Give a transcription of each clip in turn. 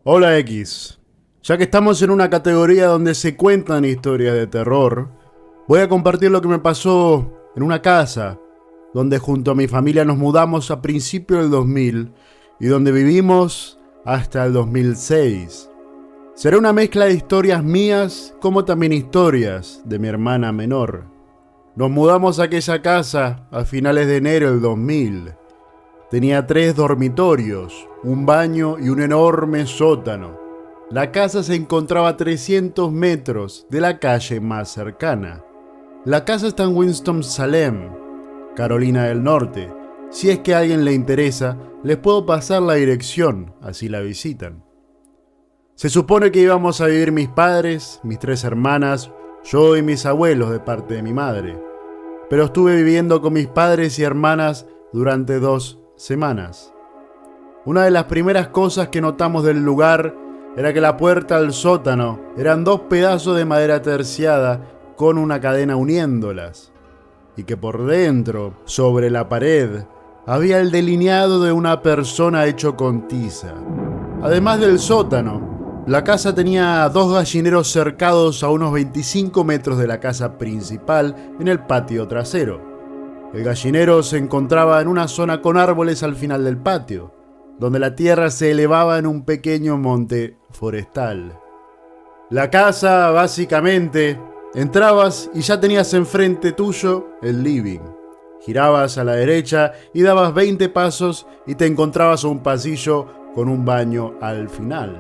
Hola X. Ya que estamos en una categoría donde se cuentan historias de terror, voy a compartir lo que me pasó en una casa donde junto a mi familia nos mudamos a principios del 2000 y donde vivimos hasta el 2006. Será una mezcla de historias mías como también historias de mi hermana menor. Nos mudamos a aquella casa a finales de enero del 2000. Tenía 3 dormitorios, un baño y un enorme sótano. La casa se encontraba a 300 metros de la calle más cercana. La casa está en Winston-Salem, Carolina del Norte. Si es que a alguien le interesa, les puedo pasar la dirección, así la visitan. Se supone que íbamos a vivir mis padres, mis 3 hermanas, yo y mis abuelos de parte de mi madre. Pero estuve viviendo con mis padres y hermanas durante 2 semanas. Una de las primeras cosas que notamos del lugar era que la puerta al sótano eran 2 pedazos de madera terciada con una cadena uniéndolas, y que por dentro, sobre la pared, había el delineado de una persona hecho con tiza. Además del sótano, la casa tenía 2 gallineros cercados a unos 25 metros de la casa principal en el patio trasero. El gallinero se encontraba en una zona con árboles al final del patio, donde la tierra se elevaba en un pequeño monte forestal. La casa, básicamente, entrabas y ya tenías enfrente tuyo el living. Girabas a la derecha y dabas 20 pasos y te encontrabas un pasillo con un baño al final.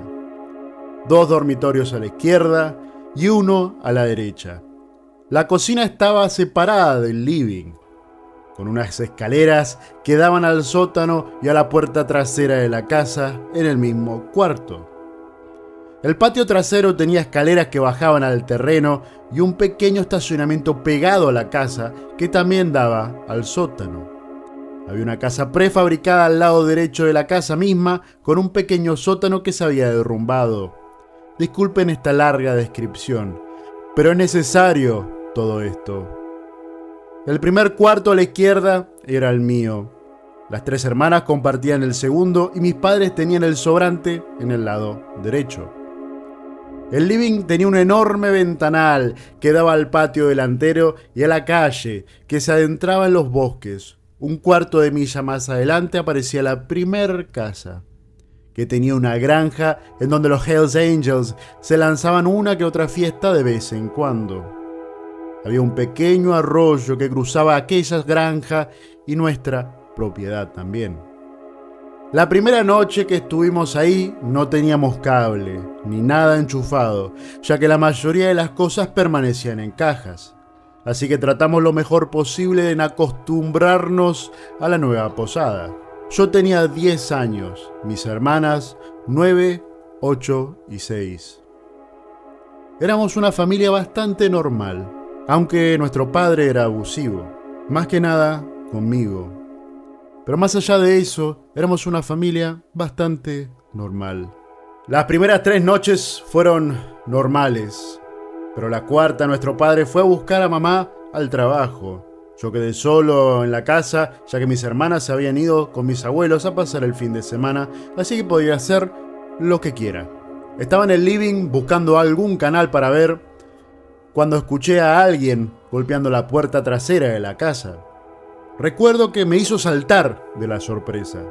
2 dormitorios a la izquierda y 1 a la derecha. La cocina estaba separada del living, con unas escaleras que daban al sótano y a la puerta trasera de la casa en el mismo cuarto. El patio trasero tenía escaleras que bajaban al terreno y un pequeño estacionamiento pegado a la casa que también daba al sótano. Había una casa prefabricada al lado derecho de la casa misma con un pequeño sótano que se había derrumbado. Disculpen esta larga descripción, pero es necesario todo esto. El primer cuarto a la izquierda era el mío. Las 3 hermanas compartían el segundo y mis padres tenían el sobrante en el lado derecho. El living tenía un enorme ventanal que daba al patio delantero y a la calle que se adentraba en los bosques. Un cuarto de milla más adelante aparecía la primer casa, que tenía una granja en donde los Hells Angels se lanzaban una que otra fiesta de vez en cuando. Había un pequeño arroyo que cruzaba aquella granja y nuestra propiedad también. La primera noche que estuvimos ahí no teníamos cable ni nada enchufado, ya que la mayoría de las cosas permanecían en cajas. Así que tratamos lo mejor posible en acostumbrarnos a la nueva posada. Yo tenía 10 años, mis hermanas 9, 8 y 6. Éramos una familia bastante normal, aunque nuestro padre era abusivo, más que nada conmigo. Pero más allá de eso, éramos una familia bastante normal. Las primeras 3 noches fueron normales, pero la cuarta nuestro padre fue a buscar a mamá al trabajo. Yo quedé solo en la casa, ya que mis hermanas se habían ido con mis abuelos a pasar el fin de semana, así que podía hacer lo que quiera. Estaba en el living buscando algún canal para ver cuando escuché a alguien golpeando la puerta trasera de la casa. Recuerdo que me hizo saltar de la sorpresa.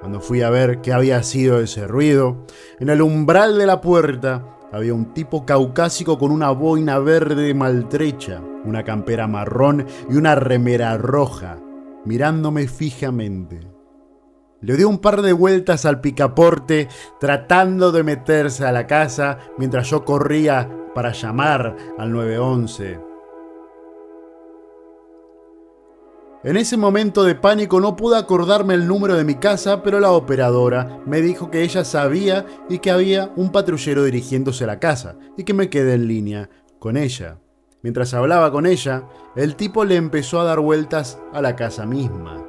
Cuando fui a ver qué había sido ese ruido, en el umbral de la puerta había un tipo caucásico con una boina verde maltrecha, una campera marrón y una remera roja, mirándome fijamente. Le dio un par de vueltas al picaporte tratando de meterse a la casa mientras yo corría para llamar al 911. En ese momento de pánico no pude acordarme el número de mi casa, pero la operadora me dijo que ella sabía y que había un patrullero dirigiéndose a la casa y que me quedé en línea con ella. Mientras hablaba con ella, el tipo le empezó a dar vueltas a la casa misma.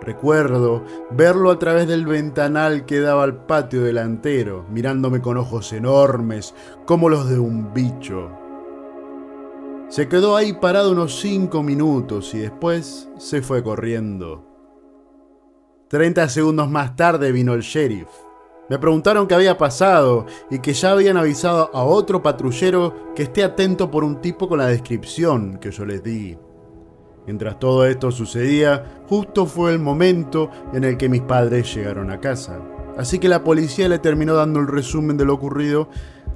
Recuerdo verlo a través del ventanal que daba al patio delantero, mirándome con ojos enormes, como los de un bicho. Se quedó ahí parado unos 5 minutos y después se fue corriendo. 30 segundos más tarde vino el sheriff. Me preguntaron qué había pasado y que ya habían avisado a otro patrullero que esté atento por un tipo con la descripción que yo les di. Mientras todo esto sucedía, justo fue el momento en el que mis padres llegaron a casa. Así que la policía le terminó dando el resumen de lo ocurrido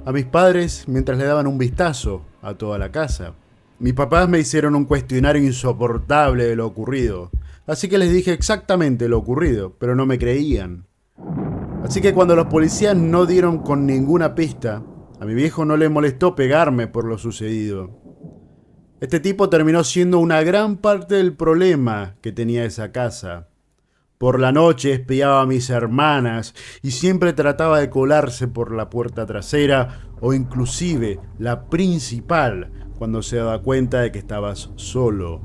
a mis padres mientras le daban un vistazo a toda la casa. Mis papás me hicieron un cuestionario insoportable de lo ocurrido, así que les dije exactamente lo ocurrido, pero no me creían. Así que cuando los policías no dieron con ninguna pista, a mi viejo no le molestó pegarme por lo sucedido. Este tipo terminó siendo una gran parte del problema que tenía esa casa. Por la noche espiaba a mis hermanas y siempre trataba de colarse por la puerta trasera o inclusive la principal cuando se daba cuenta de que estabas solo.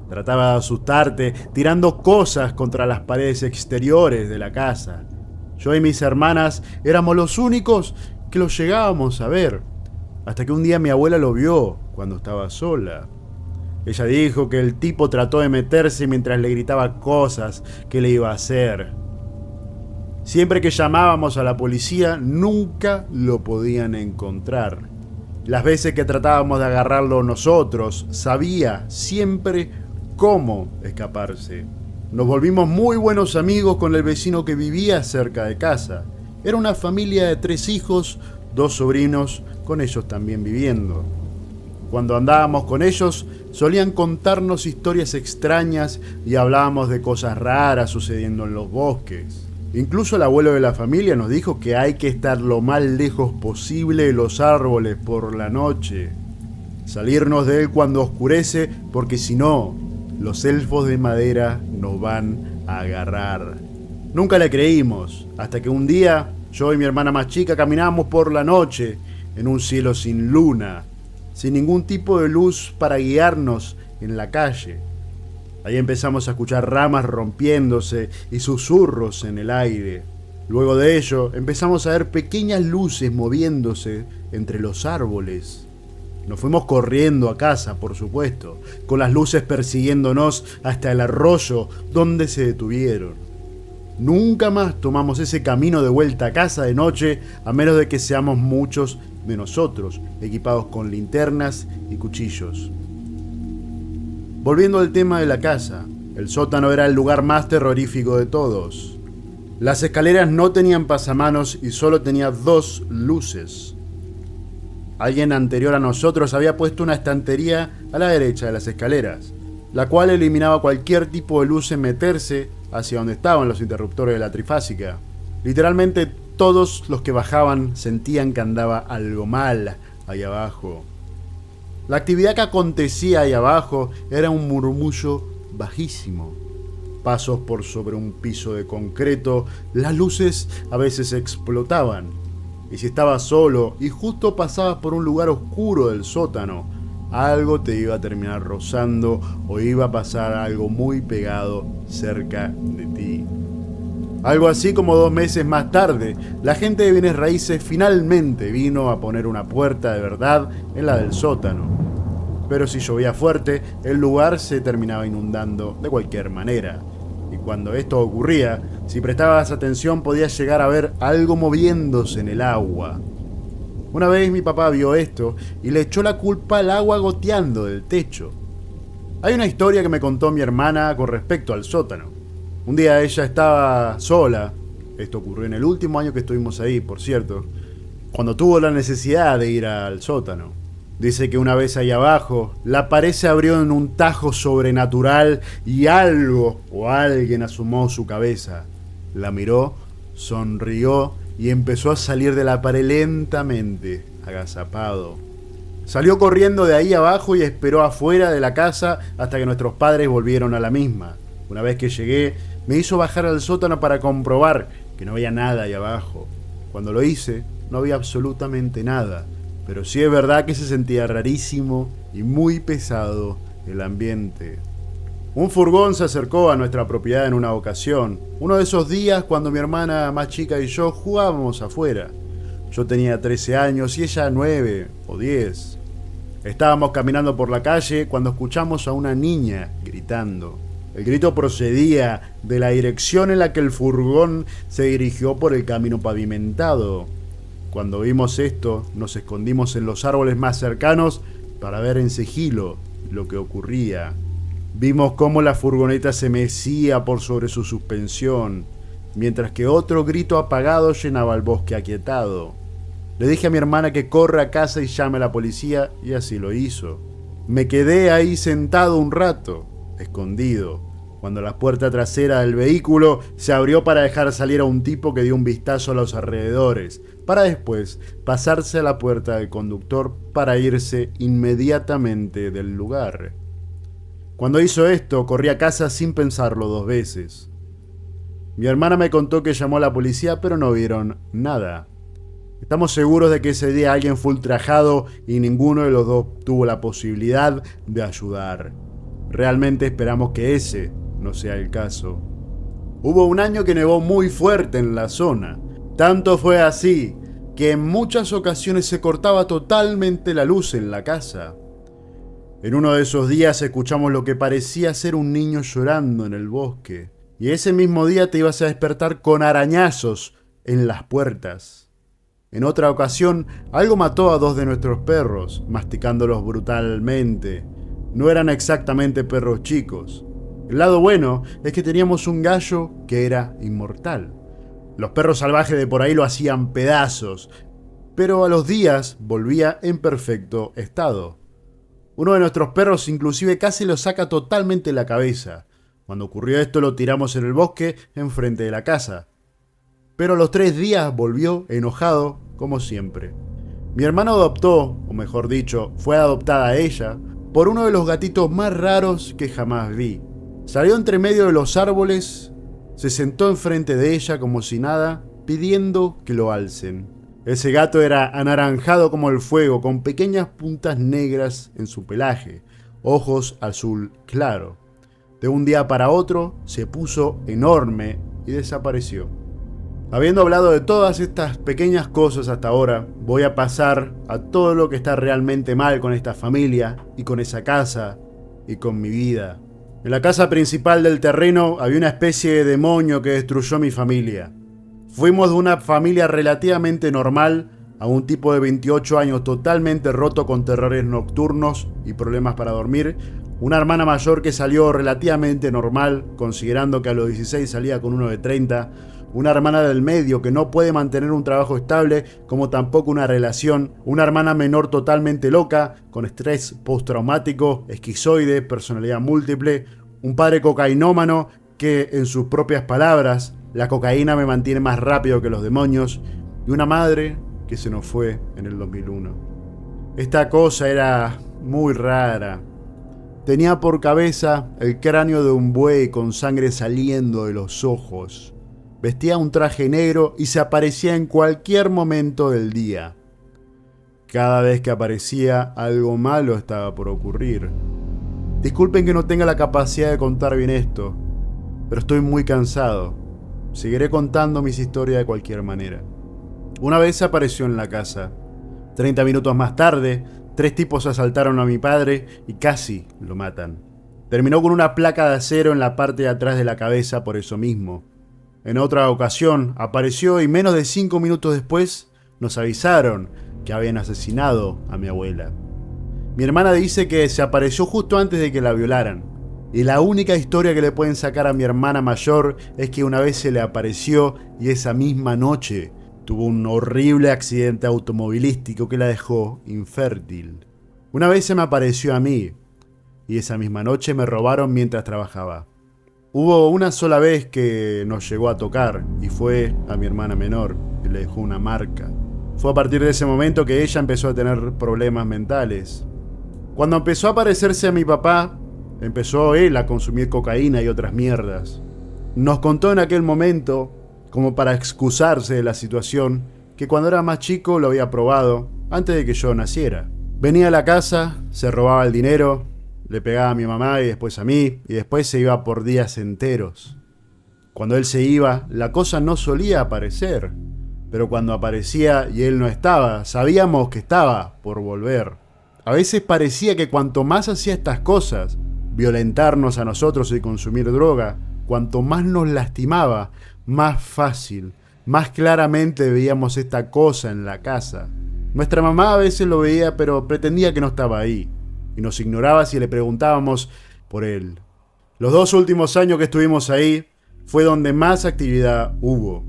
Trataba de asustarte tirando cosas contra las paredes exteriores de la casa. Yo y mis hermanas éramos los únicos que lo llegábamos a ver, hasta que un día mi abuela lo vio cuando estaba sola. Ella dijo que el tipo trató de meterse mientras le gritaba cosas que le iba a hacer. Siempre que llamábamos a la policía, nunca lo podían encontrar. Las veces que tratábamos de agarrarlo nosotros, sabía siempre cómo escaparse. Nos volvimos muy buenos amigos con el vecino que vivía cerca de casa. Era una familia de 3 hijos, 2 sobrinos, con ellos también viviendo. Cuando andábamos con ellos, solían contarnos historias extrañas y hablábamos de cosas raras sucediendo en los bosques. Incluso el abuelo de la familia nos dijo que hay que estar lo más lejos posible de los árboles por la noche. Salirnos de él cuando oscurece, porque si no, los elfos de madera nos van a agarrar. Nunca le creímos, hasta que un día yo y mi hermana más chica caminábamos por la noche en un cielo sin luna, sin ningún tipo de luz para guiarnos en la calle. Ahí empezamos a escuchar ramas rompiéndose y susurros en el aire. Luego de ello empezamos a ver pequeñas luces moviéndose entre los árboles. Nos fuimos corriendo a casa, por supuesto, con las luces persiguiéndonos hasta el arroyo donde se detuvieron. Nunca más tomamos ese camino de vuelta a casa de noche, a menos de que seamos muchos de nosotros, equipados con linternas y cuchillos. Volviendo al tema de la casa, el sótano era el lugar más terrorífico de todos. Las escaleras no tenían pasamanos y solo tenía 2 luces. Alguien anterior a nosotros había puesto una estantería a la derecha de las escaleras, la cual eliminaba cualquier tipo de luz en meterse hacia donde estaban los interruptores de la trifásica. Literalmente todos los que bajaban sentían que andaba algo mal ahí abajo. La actividad que acontecía ahí abajo era un murmullo bajísimo. Pasos por sobre un piso de concreto, las luces a veces explotaban. Y si estabas solo y justo pasabas por un lugar oscuro del sótano, algo te iba a terminar rozando o iba a pasar algo muy pegado cerca de ti. Algo así como 2 meses más tarde, la gente de bienes raíces finalmente vino a poner una puerta de verdad en la del sótano. Pero si llovía fuerte, el lugar se terminaba inundando de cualquier manera. Y cuando esto ocurría, si prestabas atención podías llegar a ver algo moviéndose en el agua. Una vez mi papá vio esto y le echó la culpa al agua goteando del techo. Hay una historia que me contó mi hermana con respecto al sótano. Un día ella estaba sola, esto ocurrió en el último año que estuvimos ahí, por cierto, cuando tuvo la necesidad de ir al sótano. Dice que una vez ahí abajo, la pared se abrió en un tajo sobrenatural y algo o alguien asomó su cabeza. La miró, sonrió y empezó a salir de la pared lentamente, agazapado. Salió corriendo de ahí abajo y esperó afuera de la casa hasta que nuestros padres volvieron a la misma. Una vez que llegué, me hizo bajar al sótano para comprobar que no había nada ahí abajo. Cuando lo hice, no había absolutamente nada. Pero sí es verdad que se sentía rarísimo y muy pesado el ambiente. Un furgón se acercó a nuestra propiedad en una ocasión. Uno de esos días cuando mi hermana más chica y yo jugábamos afuera. Yo tenía 13 años y ella 9 o 10. Estábamos caminando por la calle cuando escuchamos a una niña gritando. El grito procedía de la dirección en la que el furgón se dirigió por el camino pavimentado. Cuando vimos esto, nos escondimos en los árboles más cercanos para ver en sigilo lo que ocurría. Vimos cómo la furgoneta se mecía por sobre su suspensión, mientras que otro grito apagado llenaba el bosque aquietado. Le dije a mi hermana que corra a casa y llame a la policía, y así lo hizo. Me quedé ahí sentado un rato, escondido, cuando la puerta trasera del vehículo se abrió para dejar salir a un tipo que dio un vistazo a los alrededores, para después pasarse a la puerta del conductor para irse inmediatamente del lugar. Cuando hizo esto, corrí a casa sin pensarlo 2 veces. Mi hermana me contó que llamó a la policía, pero no vieron nada. Estamos seguros de que ese día alguien fue ultrajado y ninguno de los dos tuvo la posibilidad de ayudar. Realmente esperamos que ese no sea el caso. Hubo un año que nevó muy fuerte en la zona. Tanto fue así que en muchas ocasiones se cortaba totalmente la luz en la casa. En uno de esos días escuchamos lo que parecía ser un niño llorando en el bosque. Y ese mismo día te ibas a despertar con arañazos en las puertas. En otra ocasión, algo mató a 2 de nuestros perros, masticándolos brutalmente. No eran exactamente perros chicos. El lado bueno es que teníamos un gallo que era inmortal. Los perros salvajes de por ahí lo hacían pedazos, pero a los días volvía en perfecto estado. Uno de nuestros perros inclusive casi lo saca totalmente la cabeza. Cuando ocurrió esto lo tiramos en el bosque enfrente de la casa. Pero a los 3 días volvió enojado como siempre. Mi hermano adoptó, o mejor dicho, fue adoptada ella, por uno de los gatitos más raros que jamás vi. Salió entre medio de los árboles, se sentó enfrente de ella como si nada, pidiendo que lo alcen. Ese gato era anaranjado como el fuego, con pequeñas puntas negras en su pelaje, ojos azul claro. De un día para otro se puso enorme y desapareció. Habiendo hablado de todas estas pequeñas cosas hasta ahora, voy a pasar a todo lo que está realmente mal con esta familia y con esa casa y con mi vida. En la casa principal del terreno había una especie de demonio que destruyó mi familia. Fuimos de una familia relativamente normal a un tipo de 28 años totalmente roto con terrores nocturnos y problemas para dormir, una hermana mayor que salió relativamente normal, considerando que a los 16 salía con uno de 30, una hermana del medio que no puede mantener un trabajo estable, como tampoco una relación, una hermana menor totalmente loca, con estrés postraumático, esquizoide, personalidad múltiple, un padre cocainómano que, en sus propias palabras, la cocaína me mantiene más rápido que los demonios, y una madre que se nos fue en el 2001. Esta cosa era muy rara. Tenía por cabeza el cráneo de un buey con sangre saliendo de los ojos. Vestía un traje negro y se aparecía en cualquier momento del día. Cada vez que aparecía, algo malo estaba por ocurrir. Disculpen que no tenga la capacidad de contar bien esto, pero estoy muy cansado. Seguiré contando mis historias de cualquier manera. Una vez apareció en la casa. 30 minutos más tarde, 3 tipos asaltaron a mi padre y casi lo matan. Terminó con una placa de acero en la parte de atrás de la cabeza por eso mismo. En otra ocasión apareció y menos de 5 minutos después nos avisaron que habían asesinado a mi abuela. Mi hermana dice que se apareció justo antes de que la violaran. Y la única historia que le pueden sacar a mi hermana mayor es que una vez se le apareció y esa misma noche tuvo un horrible accidente automovilístico que la dejó infértil. Una vez se me apareció a mí y esa misma noche me robaron mientras trabajaba. Hubo una sola vez que nos llegó a tocar y fue a mi hermana menor y le dejó una marca. Fue a partir de ese momento que ella empezó a tener problemas mentales. Cuando empezó a parecerse a mi papá, empezó él a consumir cocaína y otras mierdas. Nos contó en aquel momento, como para excusarse de la situación, que cuando era más chico lo había probado antes de que yo naciera. Venía a la casa, se robaba el dinero, le pegaba a mi mamá y después a mí, y después se iba por días enteros. Cuando él se iba, la cosa no solía aparecer, pero cuando aparecía y él no estaba, sabíamos que estaba por volver. A veces parecía que cuanto más hacía estas cosas, violentarnos a nosotros y consumir droga, cuanto más nos lastimaba, más fácil, más claramente veíamos esta cosa en la casa. Nuestra mamá a veces lo veía, pero pretendía que no estaba ahí, y nos ignoraba si le preguntábamos por él. Los 2 últimos años que estuvimos ahí fue donde más actividad hubo.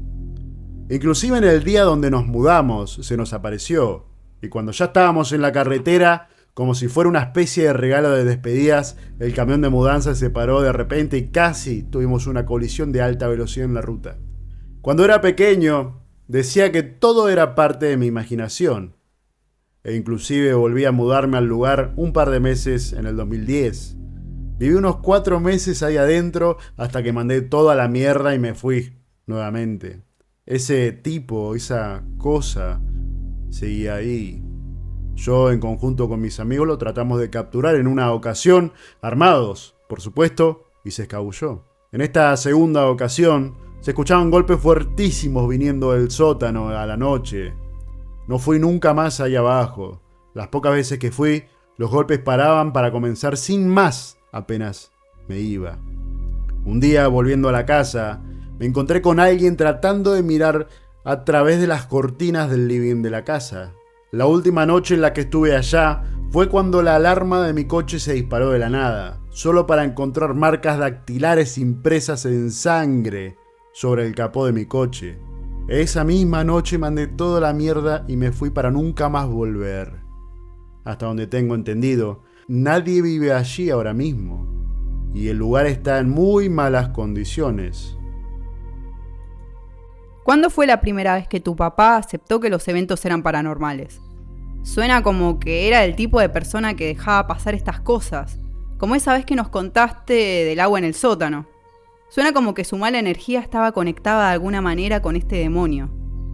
Inclusive en el día donde nos mudamos se nos apareció, y cuando ya estábamos en la carretera, como si fuera una especie de regalo de despedidas, el camión de mudanza se paró de repente y casi tuvimos una colisión de alta velocidad en la ruta. Cuando era pequeño, decía que todo era parte de mi imaginación, e inclusive volví a mudarme al lugar un par de meses en el 2010. Viví unos 4 meses ahí adentro hasta que mandé toda la mierda y me fui nuevamente. Ese tipo, esa cosa, seguía ahí. Yo, en conjunto con mis amigos, lo tratamos de capturar en una ocasión, armados, por supuesto, y se escabulló. En esta segunda ocasión, se escuchaban golpes fuertísimos viniendo del sótano a la noche. No fui nunca más ahí abajo. Las pocas veces que fui, los golpes paraban para comenzar sin más, apenas me iba. Un día, volviendo a la casa, me encontré con alguien tratando de mirar a través de las cortinas del living de la casa. La última noche en la que estuve allá fue cuando la alarma de mi coche se disparó de la nada, solo para encontrar marcas dactilares impresas en sangre sobre el capó de mi coche. Esa misma noche mandé toda la mierda y me fui para nunca más volver. Hasta donde tengo entendido, nadie vive allí ahora mismo, y el lugar está en muy malas condiciones. ¿Cuándo fue la primera vez que tu papá aceptó que los eventos eran paranormales? Suena como que era el tipo de persona que dejaba pasar estas cosas, como esa vez que nos contaste del agua en el sótano. Suena como que su mala energía estaba conectada de alguna manera con este demonio.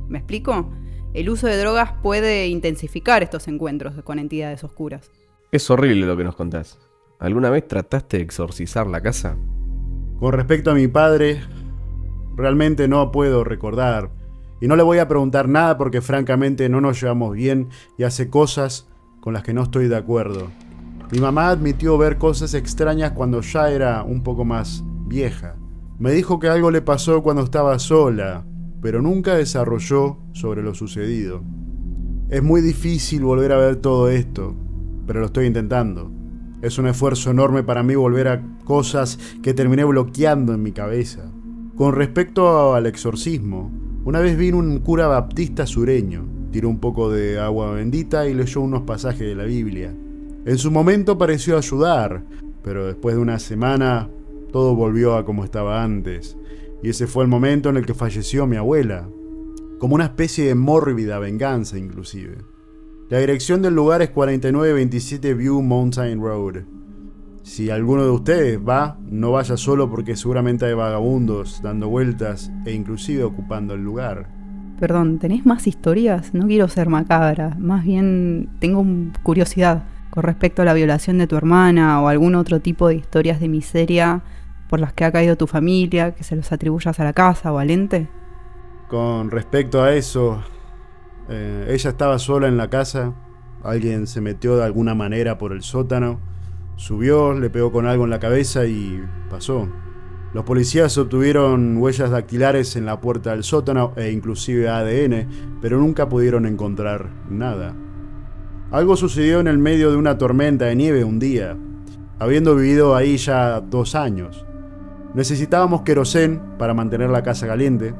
¿Me explico? El uso de drogas puede intensificar estos encuentros con entidades oscuras. Es horrible lo que nos contás. ¿Alguna vez trataste de exorcizar la casa? Con respecto a mi padre, realmente no puedo recordar. Y no le voy a preguntar nada porque francamente no nos llevamos bien y hace cosas con las que no estoy de acuerdo. Mi mamá admitió ver cosas extrañas cuando ya era un poco más vieja. Me dijo que algo le pasó cuando estaba sola, pero nunca desarrolló sobre lo sucedido. Es muy difícil volver a ver todo esto, pero lo estoy intentando. Es un esfuerzo enorme para mí volver a cosas que terminé bloqueando en mi cabeza. Con respecto al exorcismo, una vez vino un cura baptista sureño, tiró un poco de agua bendita y leyó unos pasajes de la Biblia. En su momento pareció ayudar, pero después de una semana todo volvió a como estaba antes, y ese fue el momento en el que falleció mi abuela, como una especie de mórbida venganza inclusive. La dirección del lugar es 4927 View Mountain Road. Si alguno de ustedes va, no vaya solo porque seguramente hay vagabundos dando vueltas e inclusive ocupando el lugar. Perdón, ¿tenés más historias? No quiero ser macabra, más bien tengo curiosidad con respecto a la violación de tu hermana o algún otro tipo de historias de miseria por las que ha caído tu familia, que se los atribuyas a la casa o al ente. Con respecto a eso, ella estaba sola en la casa, alguien se metió de alguna manera por el sótano, subió, le pegó con algo en la cabeza y pasó. Los policías obtuvieron huellas dactilares en la puerta del sótano e inclusive ADN, pero nunca pudieron encontrar nada. Algo sucedió en el medio de una tormenta de nieve un día, habiendo vivido ahí ya 2 años. Necesitábamos querosén para mantener la casa caliente.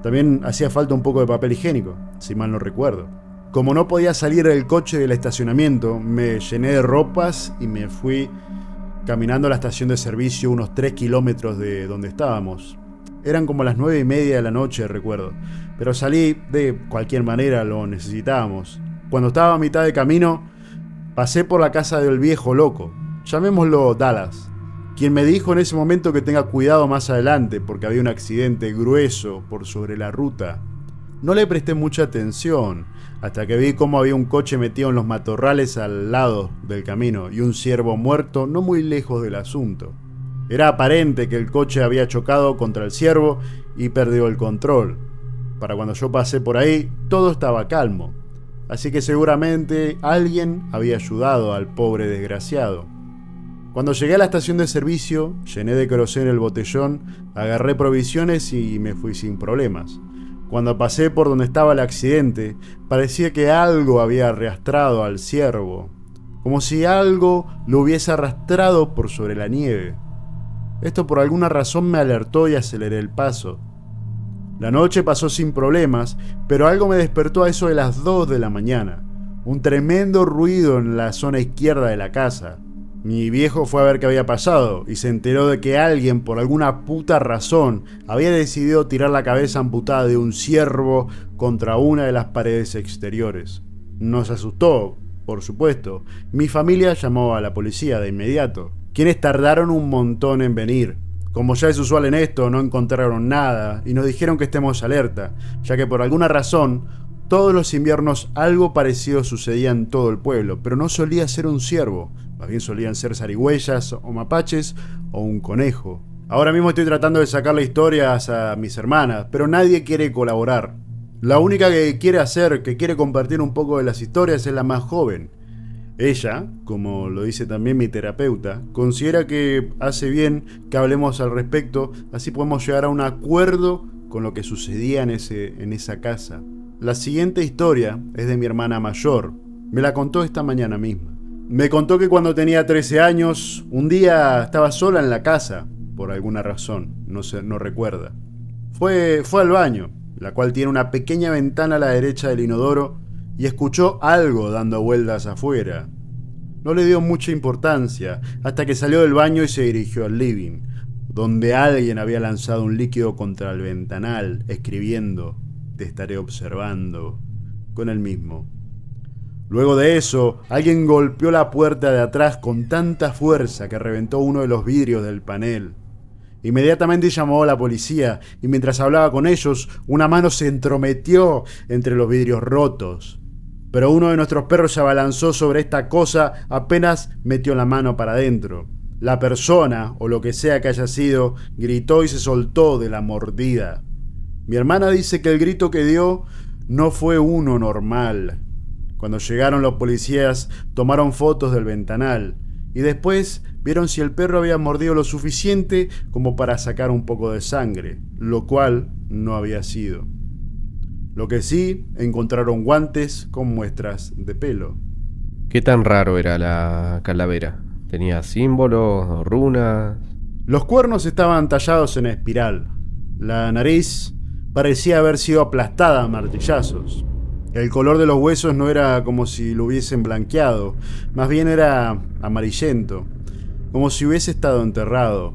También hacía falta un poco de papel higiénico, si mal no recuerdo. Como no podía salir del coche del estacionamiento, me llené de ropas y me fui caminando a la estación de servicio unos 3 kilómetros de donde estábamos. Eran como las 9:30 de la noche, recuerdo. Pero salí de cualquier manera, lo necesitábamos. Cuando estaba a mitad de camino, pasé por la casa del viejo loco, llamémoslo Dallas, quien me dijo en ese momento que tenga cuidado más adelante porque había un accidente grueso por sobre la ruta. No le presté mucha atención hasta que vi cómo había un coche metido en los matorrales al lado del camino y un ciervo muerto no muy lejos del asunto. Era aparente que el coche había chocado contra el ciervo y perdió el control. Para cuando yo pasé por ahí, todo estaba calmo, así que seguramente alguien había ayudado al pobre desgraciado. Cuando llegué a la estación de servicio, llené de queroseno el botellón, agarré provisiones y me fui sin problemas. Cuando pasé por donde estaba el accidente, parecía que algo había arrastrado al ciervo, como si algo lo hubiese arrastrado por sobre la nieve. Esto por alguna razón me alertó y aceleré el paso. La noche pasó sin problemas, pero algo me despertó a eso de las 2 de la mañana. Un tremendo ruido en la zona izquierda de la casa. Mi viejo fue a ver qué había pasado y se enteró de que alguien, por alguna puta razón, había decidido tirar la cabeza amputada de un ciervo contra una de las paredes exteriores. Nos asustó, por supuesto. Mi familia llamó a la policía de inmediato, quienes tardaron un montón en venir. Como ya es usual en esto, no encontraron nada y nos dijeron que estemos alerta, ya que por alguna razón, todos los inviernos algo parecido sucedía en todo el pueblo, pero no solía ser un ciervo. Más bien solían ser zarigüeyas o mapaches o un conejo. Ahora mismo estoy tratando de sacarle historias a mis hermanas, pero nadie quiere colaborar. La única que quiere compartir un poco de las historias es la más joven. Ella, como lo dice también mi terapeuta, considera que hace bien que hablemos al respecto, así podemos llegar a un acuerdo con lo que sucedía en esa casa. La siguiente historia es de mi hermana mayor. Me la contó esta mañana misma. Me contó que cuando tenía 13 años, un día estaba sola en la casa, por alguna razón, no recuerda. Fue al baño, la cual tiene una pequeña ventana a la derecha del inodoro, y escuchó algo dando vueltas afuera. No le dio mucha importancia, hasta que salió del baño y se dirigió al living, donde alguien había lanzado un líquido contra el ventanal, escribiendo: "Te estaré observando", con el mismo. Luego de eso, alguien golpeó la puerta de atrás con tanta fuerza que reventó uno de los vidrios del panel. Inmediatamente llamó a la policía y mientras hablaba con ellos, una mano se entrometió entre los vidrios rotos. Pero uno de nuestros perros se abalanzó sobre esta cosa apenas metió la mano para adentro. La persona, o lo que sea que haya sido, gritó y se soltó de la mordida. Mi hermana dice que el grito que dio no fue uno normal. Cuando llegaron los policías, tomaron fotos del ventanal y después vieron si el perro había mordido lo suficiente como para sacar un poco de sangre, lo cual no había sido. Lo que sí, encontraron guantes con muestras de pelo. ¿Qué tan raro era la calavera? ¿Tenía símbolos, runas? Los cuernos estaban tallados en espiral. La nariz parecía haber sido aplastada a martillazos. El color de los huesos no era como si lo hubiesen blanqueado, más bien era amarillento, como si hubiese estado enterrado.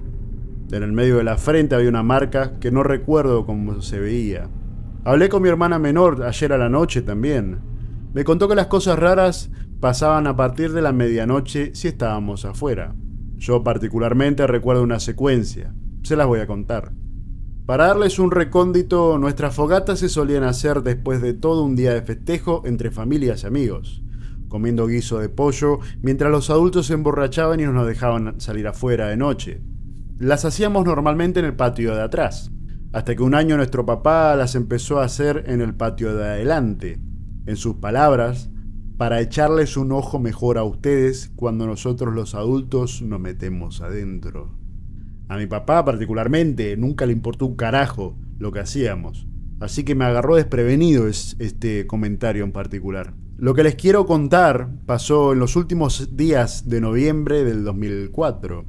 En el medio de la frente había una marca que no recuerdo cómo se veía. Hablé con mi hermana menor ayer a la noche también. Me contó que las cosas raras pasaban a partir de la medianoche si estábamos afuera. Yo particularmente recuerdo una secuencia. Se las voy a contar. Para darles un recóndito, nuestras fogatas se solían hacer después de todo un día de festejo entre familias y amigos, comiendo guiso de pollo mientras los adultos se emborrachaban y nos dejaban salir afuera de noche. Las hacíamos normalmente en el patio de atrás, hasta que un año nuestro papá las empezó a hacer en el patio de adelante. En sus palabras, para echarles un ojo mejor a ustedes cuando nosotros los adultos nos metemos adentro. A mi papá particularmente nunca le importó un carajo lo que hacíamos, así que me agarró desprevenido este comentario en particular. Lo que les quiero contar pasó en los últimos días de noviembre del 2004,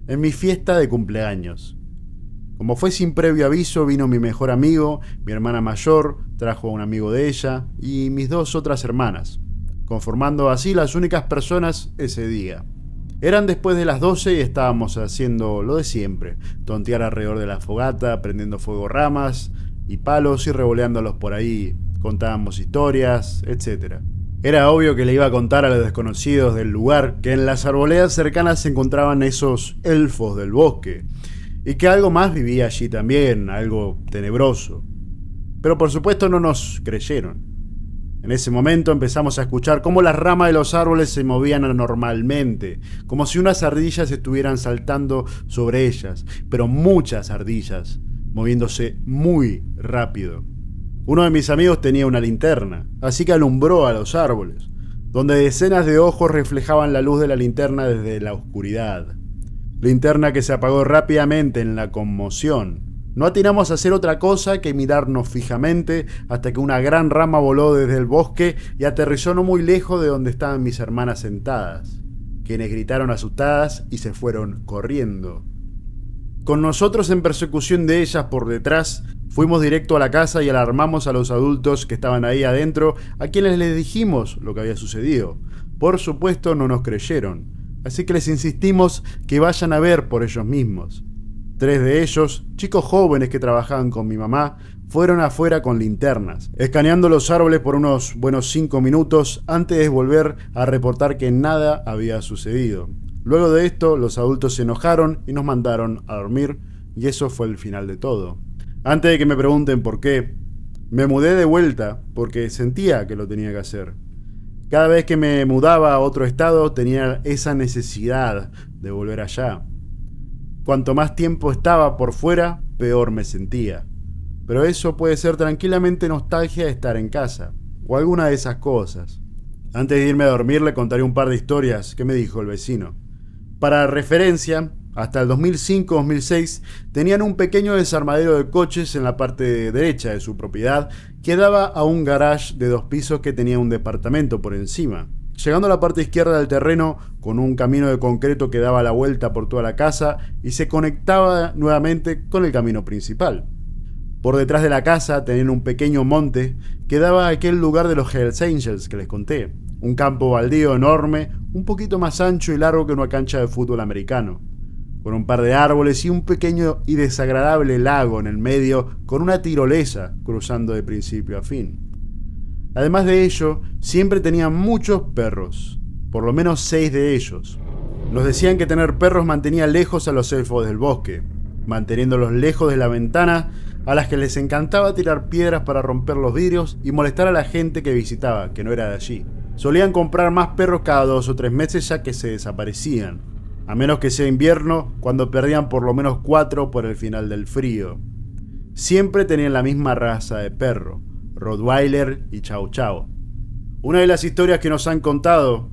en mi fiesta de cumpleaños. Como fue sin previo aviso, vino mi mejor amigo, mi hermana mayor, trajo a un amigo de ella y mis 2 otras hermanas, conformando así las únicas personas ese día. Eran después de las 12 y estábamos haciendo lo de siempre, tontear alrededor de la fogata, prendiendo fuego ramas y palos y revoleándolos por ahí, contábamos historias, etc. Era obvio que le iba a contar a los desconocidos del lugar que en las arboledas cercanas se encontraban esos elfos del bosque, y que algo más vivía allí también, algo tenebroso. Pero por supuesto no nos creyeron. En ese momento empezamos a escuchar cómo las ramas de los árboles se movían anormalmente, como si unas ardillas estuvieran saltando sobre ellas, pero muchas ardillas, moviéndose muy rápido. Uno de mis amigos tenía una linterna, así que alumbró a los árboles. donde decenas de ojos reflejaban la luz de la linterna desde la oscuridad. Linterna que se apagó rápidamente en la conmoción. No atinamos a hacer otra cosa que mirarnos fijamente hasta que una gran rama voló desde el bosque y aterrizó no muy lejos de donde estaban mis hermanas sentadas, quienes gritaron asustadas y se fueron corriendo. Con nosotros en persecución de ellas por detrás, fuimos directo a la casa y alarmamos a los adultos que estaban ahí adentro, a quienes les dijimos lo que había sucedido. Por supuesto no nos creyeron, así que les insistimos que vayan a ver por ellos mismos. 3 de ellos, chicos jóvenes que trabajaban con mi mamá, fueron afuera con linternas, escaneando los árboles por unos buenos 5 minutos antes de volver a reportar que nada había sucedido. Luego de esto, los adultos se enojaron y nos mandaron a dormir, y eso fue el final de todo. Antes de que me pregunten por qué, me mudé de vuelta porque sentía que lo tenía que hacer. Cada vez que me mudaba a otro estado tenía esa necesidad de volver allá. Cuanto más tiempo estaba por fuera, peor me sentía. Pero eso puede ser tranquilamente nostalgia de estar en casa, o alguna de esas cosas. Antes de irme a dormir le contaré un par de historias que me dijo el vecino. Para referencia, hasta el 2005-2006 tenían un pequeño desarmadero de coches en la parte derecha de su propiedad que daba a un garage de 2 pisos que tenía un departamento por encima. Llegando a la parte izquierda del terreno, con un camino de concreto que daba la vuelta por toda la casa y se conectaba nuevamente con el camino principal. Por detrás de la casa tenían un pequeño monte que daba a aquel lugar de los Hells Angels que les conté. Un campo baldío enorme, un poquito más ancho y largo que una cancha de fútbol americano, con un par de árboles y un pequeño y desagradable lago en el medio con una tirolesa cruzando de principio a fin. Además de ello, siempre tenían muchos perros, por lo menos 6 de ellos. Nos decían que tener perros mantenía lejos a los elfos del bosque, manteniéndolos lejos de la ventana, a las que les encantaba tirar piedras para romper los vidrios y molestar a la gente que visitaba, que no era de allí. Solían comprar más perros cada 2 o 3 meses ya que se desaparecían, a menos que sea invierno, cuando perdían por lo menos 4 por el final del frío. Siempre tenían la misma raza de perro, Rottweiler y Chow Chow. Una de las historias que nos han contado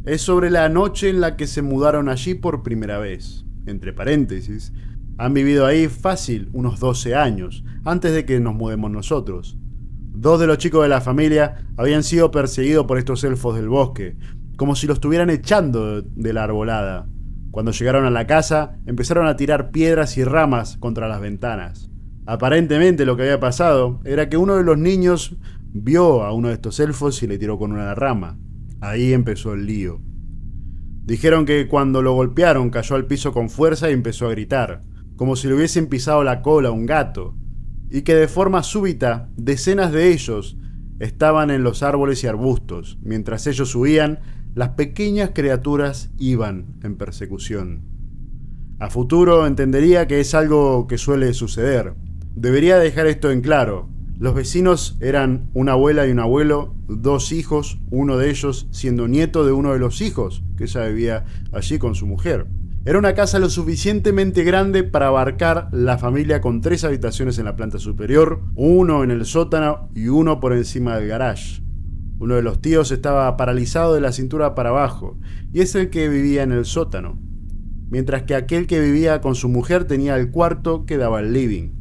es sobre la noche en la que se mudaron allí por primera vez. Entre paréntesis, han vivido ahí fácil unos 12 años, antes de que nos mudemos nosotros. 2 de los chicos de la familia habían sido perseguidos por estos elfos del bosque, como si los estuvieran echando de la arbolada. Cuando llegaron a la casa, empezaron a tirar piedras y ramas contra las ventanas. Aparentemente lo que había pasado era que uno de los niños vio a uno de estos elfos y le tiró con una rama. Ahí empezó el lío. Dijeron que cuando lo golpearon cayó al piso con fuerza y empezó a gritar, como si le hubiesen pisado la cola a un gato, y que de forma súbita decenas de ellos estaban en los árboles y arbustos. Mientras ellos huían, las pequeñas criaturas iban en persecución. A futuro entendería que es algo que suele suceder. Debería dejar esto en claro. Los vecinos eran una abuela y un abuelo, 2 hijos, uno de ellos siendo nieto de uno de los hijos, que ella vivía allí con su mujer. Era una casa lo suficientemente grande para abarcar la familia con 3 habitaciones en la planta superior, 1 en el sótano y 1 por encima del garage. Uno de los tíos estaba paralizado de la cintura para abajo y es el que vivía en el sótano, mientras que aquel que vivía con su mujer tenía el cuarto que daba al living.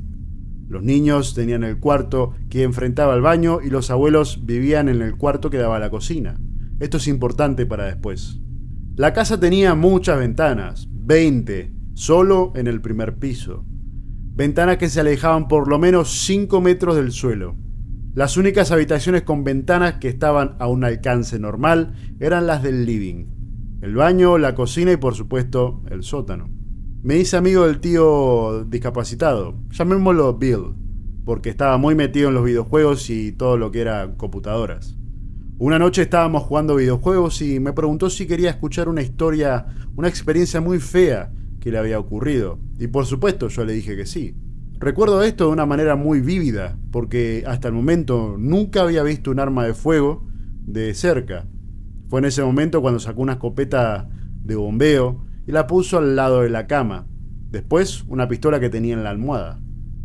Los niños tenían el cuarto que enfrentaba al baño y los abuelos vivían en el cuarto que daba a la cocina. Esto es importante para después. La casa tenía muchas ventanas, 20, solo en el primer piso. Ventanas que se alejaban por lo menos 5 metros del suelo. Las únicas habitaciones con ventanas que estaban a un alcance normal eran las del living, el baño, la cocina y por supuesto el sótano. Me hice amigo del tío discapacitado, llamémoslo Bill, porque estaba muy metido en los videojuegos y todo lo que era computadoras. Una noche estábamos jugando videojuegos y me preguntó si quería escuchar una historia, una experiencia muy fea que le había ocurrido. Y por supuesto yo le dije que sí. Recuerdo esto de una manera muy vívida, porque hasta el momento nunca había visto un arma de fuego de cerca. Fue en ese momento cuando sacó una escopeta de bombeo y la puso al lado de la cama. Después, una pistola que tenía en la almohada.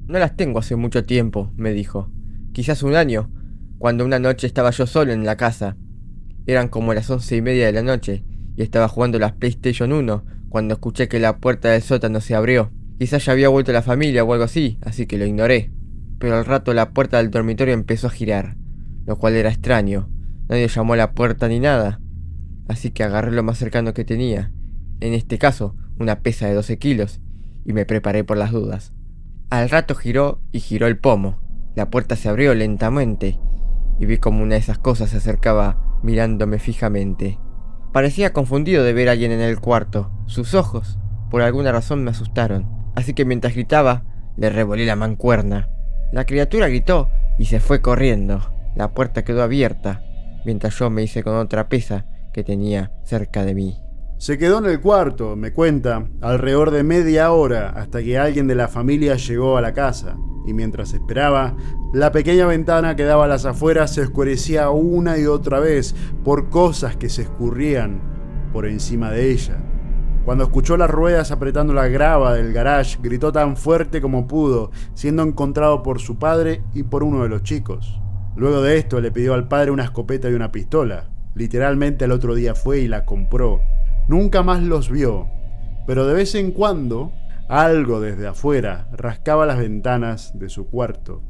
No las tengo hace mucho tiempo, me dijo. Quizás un año, cuando una noche estaba yo solo en la casa. Eran como las 11:30 de la noche y estaba jugando la PlayStation 1 cuando escuché que la puerta del sótano se abrió. Quizás ya había vuelto la familia o algo así, así que lo ignoré. Pero al rato la puerta del dormitorio empezó a girar, lo cual era extraño. Nadie llamó a la puerta ni nada, así que agarré lo más cercano que tenía, en este caso una pesa de 12 kilos, y me preparé por las dudas. Al rato giró y giró el pomo. La puerta se abrió lentamente y vi como una de esas cosas se acercaba mirándome fijamente. Parecía confundido de ver a alguien en el cuarto. Sus ojos, por alguna razón, me asustaron, así que mientras gritaba, le revolé la mancuerna. La criatura gritó y se fue corriendo. La puerta quedó abierta, mientras yo me hice con otra pesa que tenía cerca de mí. Se quedó en el cuarto, me cuenta, alrededor de media hora hasta que alguien de la familia llegó a la casa. Y mientras esperaba, la pequeña ventana que daba a las afueras se oscurecía una y otra vez por cosas que se escurrían por encima de ella. Cuando escuchó las ruedas apretando la grava del garage, gritó tan fuerte como pudo, siendo encontrado por su padre y por uno de los chicos. Luego de esto le pidió al padre una escopeta y una pistola. Literalmente al otro día fue y la compró. Nunca más los vio, pero de vez en cuando algo desde afuera rascaba las ventanas de su cuarto.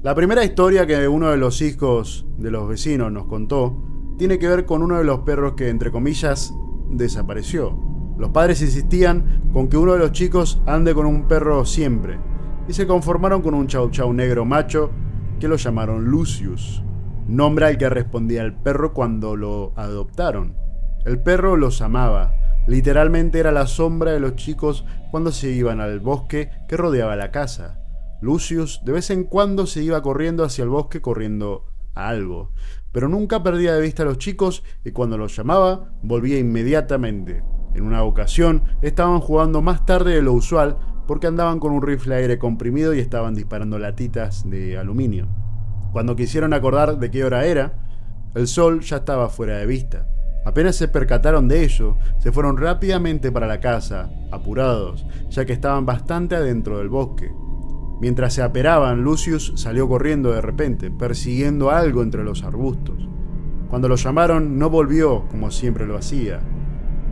La primera historia que uno de los hijos de los vecinos nos contó tiene que ver con uno de los perros que, entre comillas, desapareció. Los padres insistían con que uno de los chicos ande con un perro siempre y se conformaron con un chau chau negro macho que lo llamaron Lucius, nombre al que respondía el perro cuando lo adoptaron. El perro los amaba, literalmente era la sombra de los chicos cuando se iban al bosque que rodeaba la casa. Lucius de vez en cuando se iba corriendo hacia el bosque corriendo a algo, pero nunca perdía de vista a los chicos y cuando los llamaba volvía inmediatamente. En una ocasión estaban jugando más tarde de lo usual porque andaban con un rifle a aire comprimido y estaban disparando latitas de aluminio. Cuando quisieron acordar de qué hora era, el sol ya estaba fuera de vista. Apenas se percataron de ello, se fueron rápidamente para la casa, apurados, ya que estaban bastante adentro del bosque. Mientras se aperaban, Lucius salió corriendo de repente, persiguiendo algo entre los arbustos. Cuando lo llamaron, no volvió como siempre lo hacía.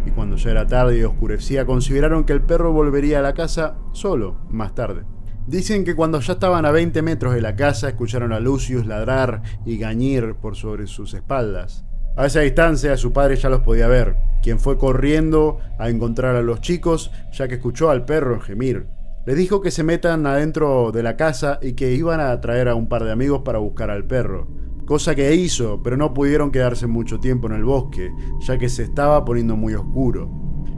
Y cuando ya era tarde y oscurecía, consideraron que el perro volvería a la casa solo, más tarde. Dicen que cuando ya estaban a 20 metros de la casa, escucharon a Lucius ladrar y gañir por sobre sus espaldas. A esa distancia su padre ya los podía ver, quien fue corriendo a encontrar a los chicos, ya que escuchó al perro gemir. Les dijo que se metan adentro de la casa y que iban a traer a un par de amigos para buscar al perro. Cosa que hizo, pero no pudieron quedarse mucho tiempo en el bosque, ya que se estaba poniendo muy oscuro.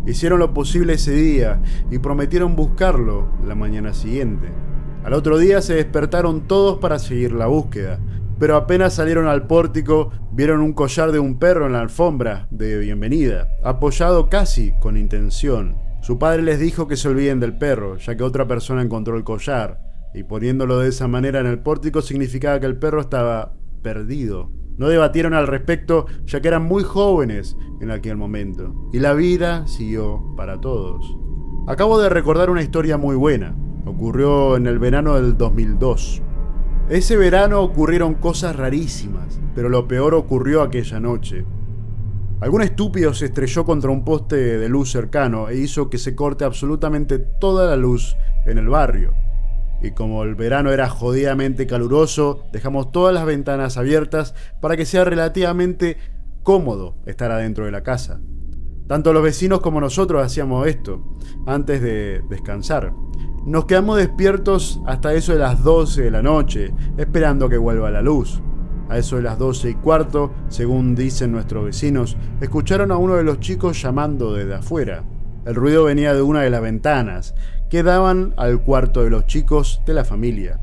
Hicieron lo posible ese día y prometieron buscarlo la mañana siguiente. Al otro día se despertaron todos para seguir la búsqueda, pero apenas salieron al pórtico, vieron un collar de un perro en la alfombra de bienvenida, apoyado casi con intención. Su padre les dijo que se olviden del perro, ya que otra persona encontró el collar, y poniéndolo de esa manera en el pórtico significaba que el perro estaba perdido. No debatieron al respecto, ya que eran muy jóvenes en aquel momento, y la vida siguió para todos. Acabo de recordar una historia muy buena. Ocurrió en el verano del 2002. Ese verano ocurrieron cosas rarísimas, pero lo peor ocurrió aquella noche. Algún estúpido se estrelló contra un poste de luz cercano e hizo que se corte absolutamente toda la luz en el barrio. Y como el verano era jodidamente caluroso, dejamos todas las ventanas abiertas para que sea relativamente cómodo estar adentro de la casa. Tanto los vecinos como nosotros hacíamos esto antes de descansar. Nos quedamos despiertos hasta eso de las 12 de la noche, esperando que vuelva la luz. A eso de las 12:15, según dicen nuestros vecinos, escucharon a uno de los chicos llamando desde afuera. El ruido venía de una de las ventanas, que daban al cuarto de los chicos de la familia.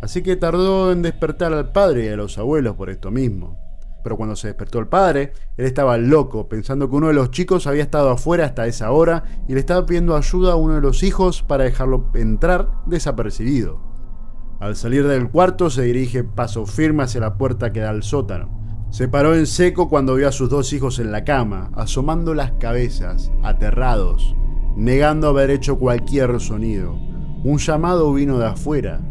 Así que tardó en despertar al padre y a los abuelos por esto mismo. Pero cuando se despertó el padre, él estaba loco, pensando que uno de los chicos había estado afuera hasta esa hora y le estaba pidiendo ayuda a uno de los hijos para dejarlo entrar desapercibido. Al salir del cuarto se dirige paso firme hacia la puerta que da al sótano. Se paró en seco cuando vio a sus dos hijos en la cama, asomando las cabezas, aterrados, negando haber hecho cualquier sonido. Un llamado vino de afuera,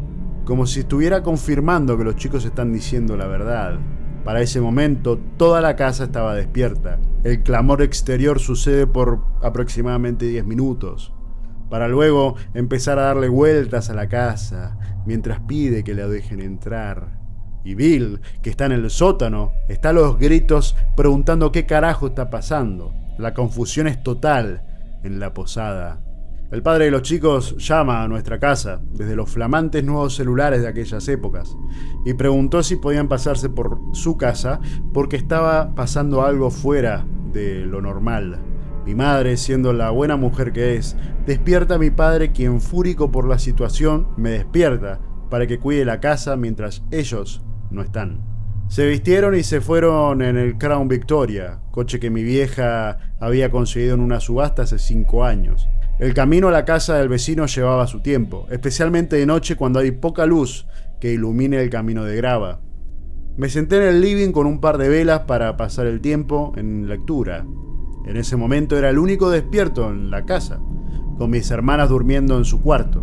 como si estuviera confirmando que los chicos están diciendo la verdad. Para ese momento, toda la casa estaba despierta. El clamor exterior sucede por aproximadamente 10 minutos, para luego empezar a darle vueltas a la casa, mientras pide que le dejen entrar. Y Bill, que está en el sótano, está a los gritos preguntando qué carajo está pasando. La confusión es total en la posada. El padre de los chicos llama a nuestra casa desde los flamantes nuevos celulares de aquellas épocas y preguntó si podían pasarse por su casa porque estaba pasando algo fuera de lo normal. Mi madre, siendo la buena mujer que es, despierta a mi padre, quien, fúrico por la situación, me despierta para que cuide la casa mientras ellos no están. Se vistieron y se fueron en el Crown Victoria, coche que mi vieja había conseguido en una subasta hace 5 años. El camino a la casa del vecino llevaba su tiempo, especialmente de noche cuando hay poca luz que ilumine el camino de grava. Me senté en el living con un par de velas para pasar el tiempo en lectura. En ese momento era el único despierto en la casa, con mis hermanas durmiendo en su cuarto.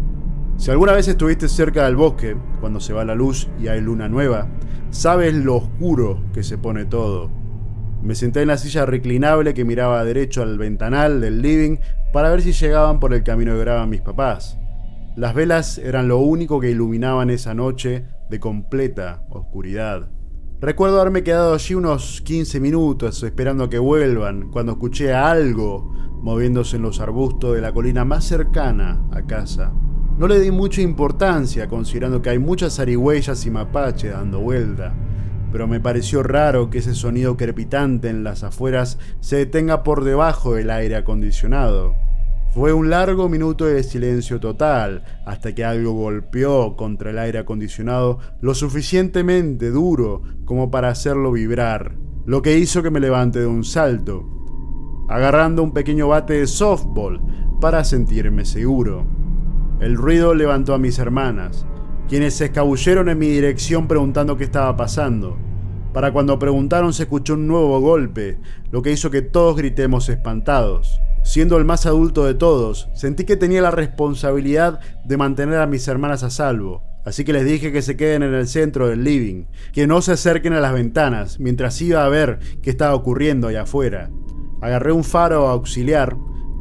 Si alguna vez estuviste cerca del bosque, cuando se va la luz y hay luna nueva, sabes lo oscuro que se pone todo. Me senté en la silla reclinable que miraba derecho al ventanal del living para ver si llegaban por el camino de grava mis papás. Las velas eran lo único que iluminaban esa noche de completa oscuridad. Recuerdo haberme quedado allí unos 15 minutos esperando a que vuelvan, cuando escuché a algo moviéndose en los arbustos de la colina más cercana a casa. No le di mucha importancia, considerando que hay muchas zarigüeyas y mapaches dando vuelta, pero me pareció raro que ese sonido crepitante en las afueras se detenga por debajo del aire acondicionado. Fue un largo minuto de silencio total, hasta que algo golpeó contra el aire acondicionado lo suficientemente duro como para hacerlo vibrar, lo que hizo que me levante de un salto, agarrando un pequeño bate de softball para sentirme seguro. El ruido levantó a mis hermanas, quienes se escabulleron en mi dirección preguntando qué estaba pasando. Para cuando preguntaron se escuchó un nuevo golpe, lo que hizo que todos gritemos espantados. Siendo el más adulto de todos, sentí que tenía la responsabilidad de mantener a mis hermanas a salvo, así que les dije que se queden en el centro del living, que no se acerquen a las ventanas, mientras iba a ver qué estaba ocurriendo allá afuera. Agarré un faro auxiliar,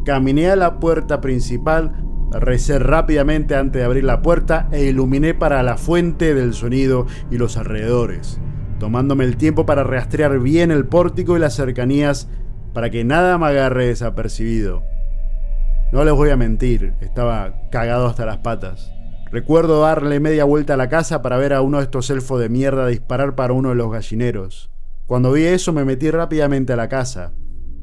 caminé a la puerta principal, recé rápidamente antes de abrir la puerta e iluminé para la fuente del sonido y los alrededores, tomándome el tiempo para rastrear bien el pórtico y las cercanías para que nada me agarre desapercibido. No les voy a mentir, estaba cagado hasta las patas. Recuerdo darle media vuelta a la casa para ver a uno de estos elfos de mierda disparar para uno de los gallineros. Cuando vi eso me metí rápidamente a la casa.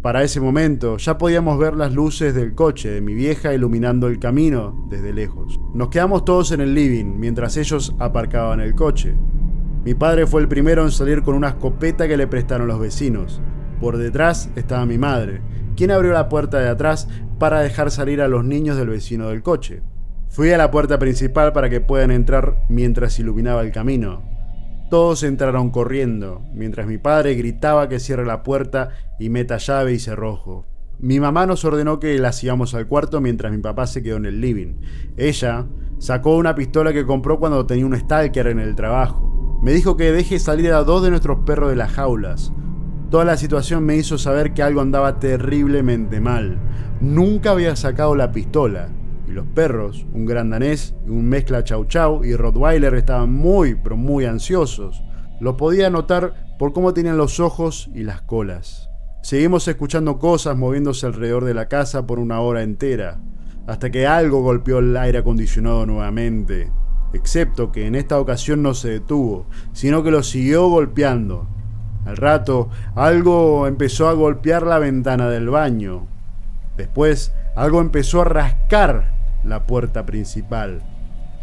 Para ese momento ya podíamos ver las luces del coche de mi vieja iluminando el camino desde lejos. Nos quedamos todos en el living mientras ellos aparcaban el coche. Mi padre fue el primero en salir con una escopeta que le prestaron los vecinos. Por detrás estaba mi madre, quien abrió la puerta de atrás para dejar salir a los niños del vecino del coche. Fui a la puerta principal para que puedan entrar mientras iluminaba el camino. Todos entraron corriendo, mientras mi padre gritaba que cierre la puerta y meta llave y cerrojo. Mi mamá nos ordenó que las íbamos al cuarto mientras mi papá se quedó en el living. Ella sacó una pistola que compró cuando tenía un stalker en el trabajo. Me dijo que deje salir a 2 de nuestros perros de las jaulas. Toda la situación me hizo saber que algo andaba terriblemente mal. Nunca había sacado la pistola. Y los perros, un gran danés y un mezcla chau chau y rottweiler, estaban muy, pero muy ansiosos. Lo podía notar por cómo tenían los ojos y las colas. Seguimos escuchando cosas moviéndose alrededor de la casa por una hora entera, hasta que algo golpeó el aire acondicionado nuevamente. Excepto que en esta ocasión no se detuvo, sino que lo siguió golpeando. Al rato, algo empezó a golpear la ventana del baño. Después, algo empezó a rascar la puerta principal.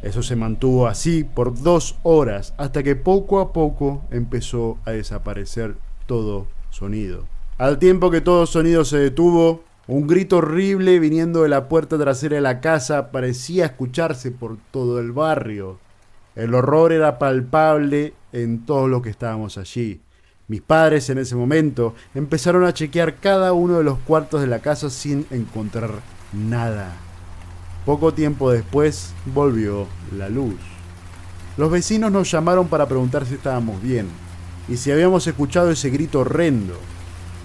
Eso se mantuvo así por 2 horas, hasta que poco a poco empezó a desaparecer todo sonido. Al tiempo que todo sonido se detuvo, un grito horrible viniendo de la puerta trasera de la casa parecía escucharse por todo el barrio. El horror era palpable en todos los que estábamos allí. Mis padres en ese momento empezaron a chequear cada uno de los cuartos de la casa sin encontrar nada. Poco tiempo después volvió la luz. Los vecinos nos llamaron para preguntar si estábamos bien. y si habíamos escuchado ese grito horrendo.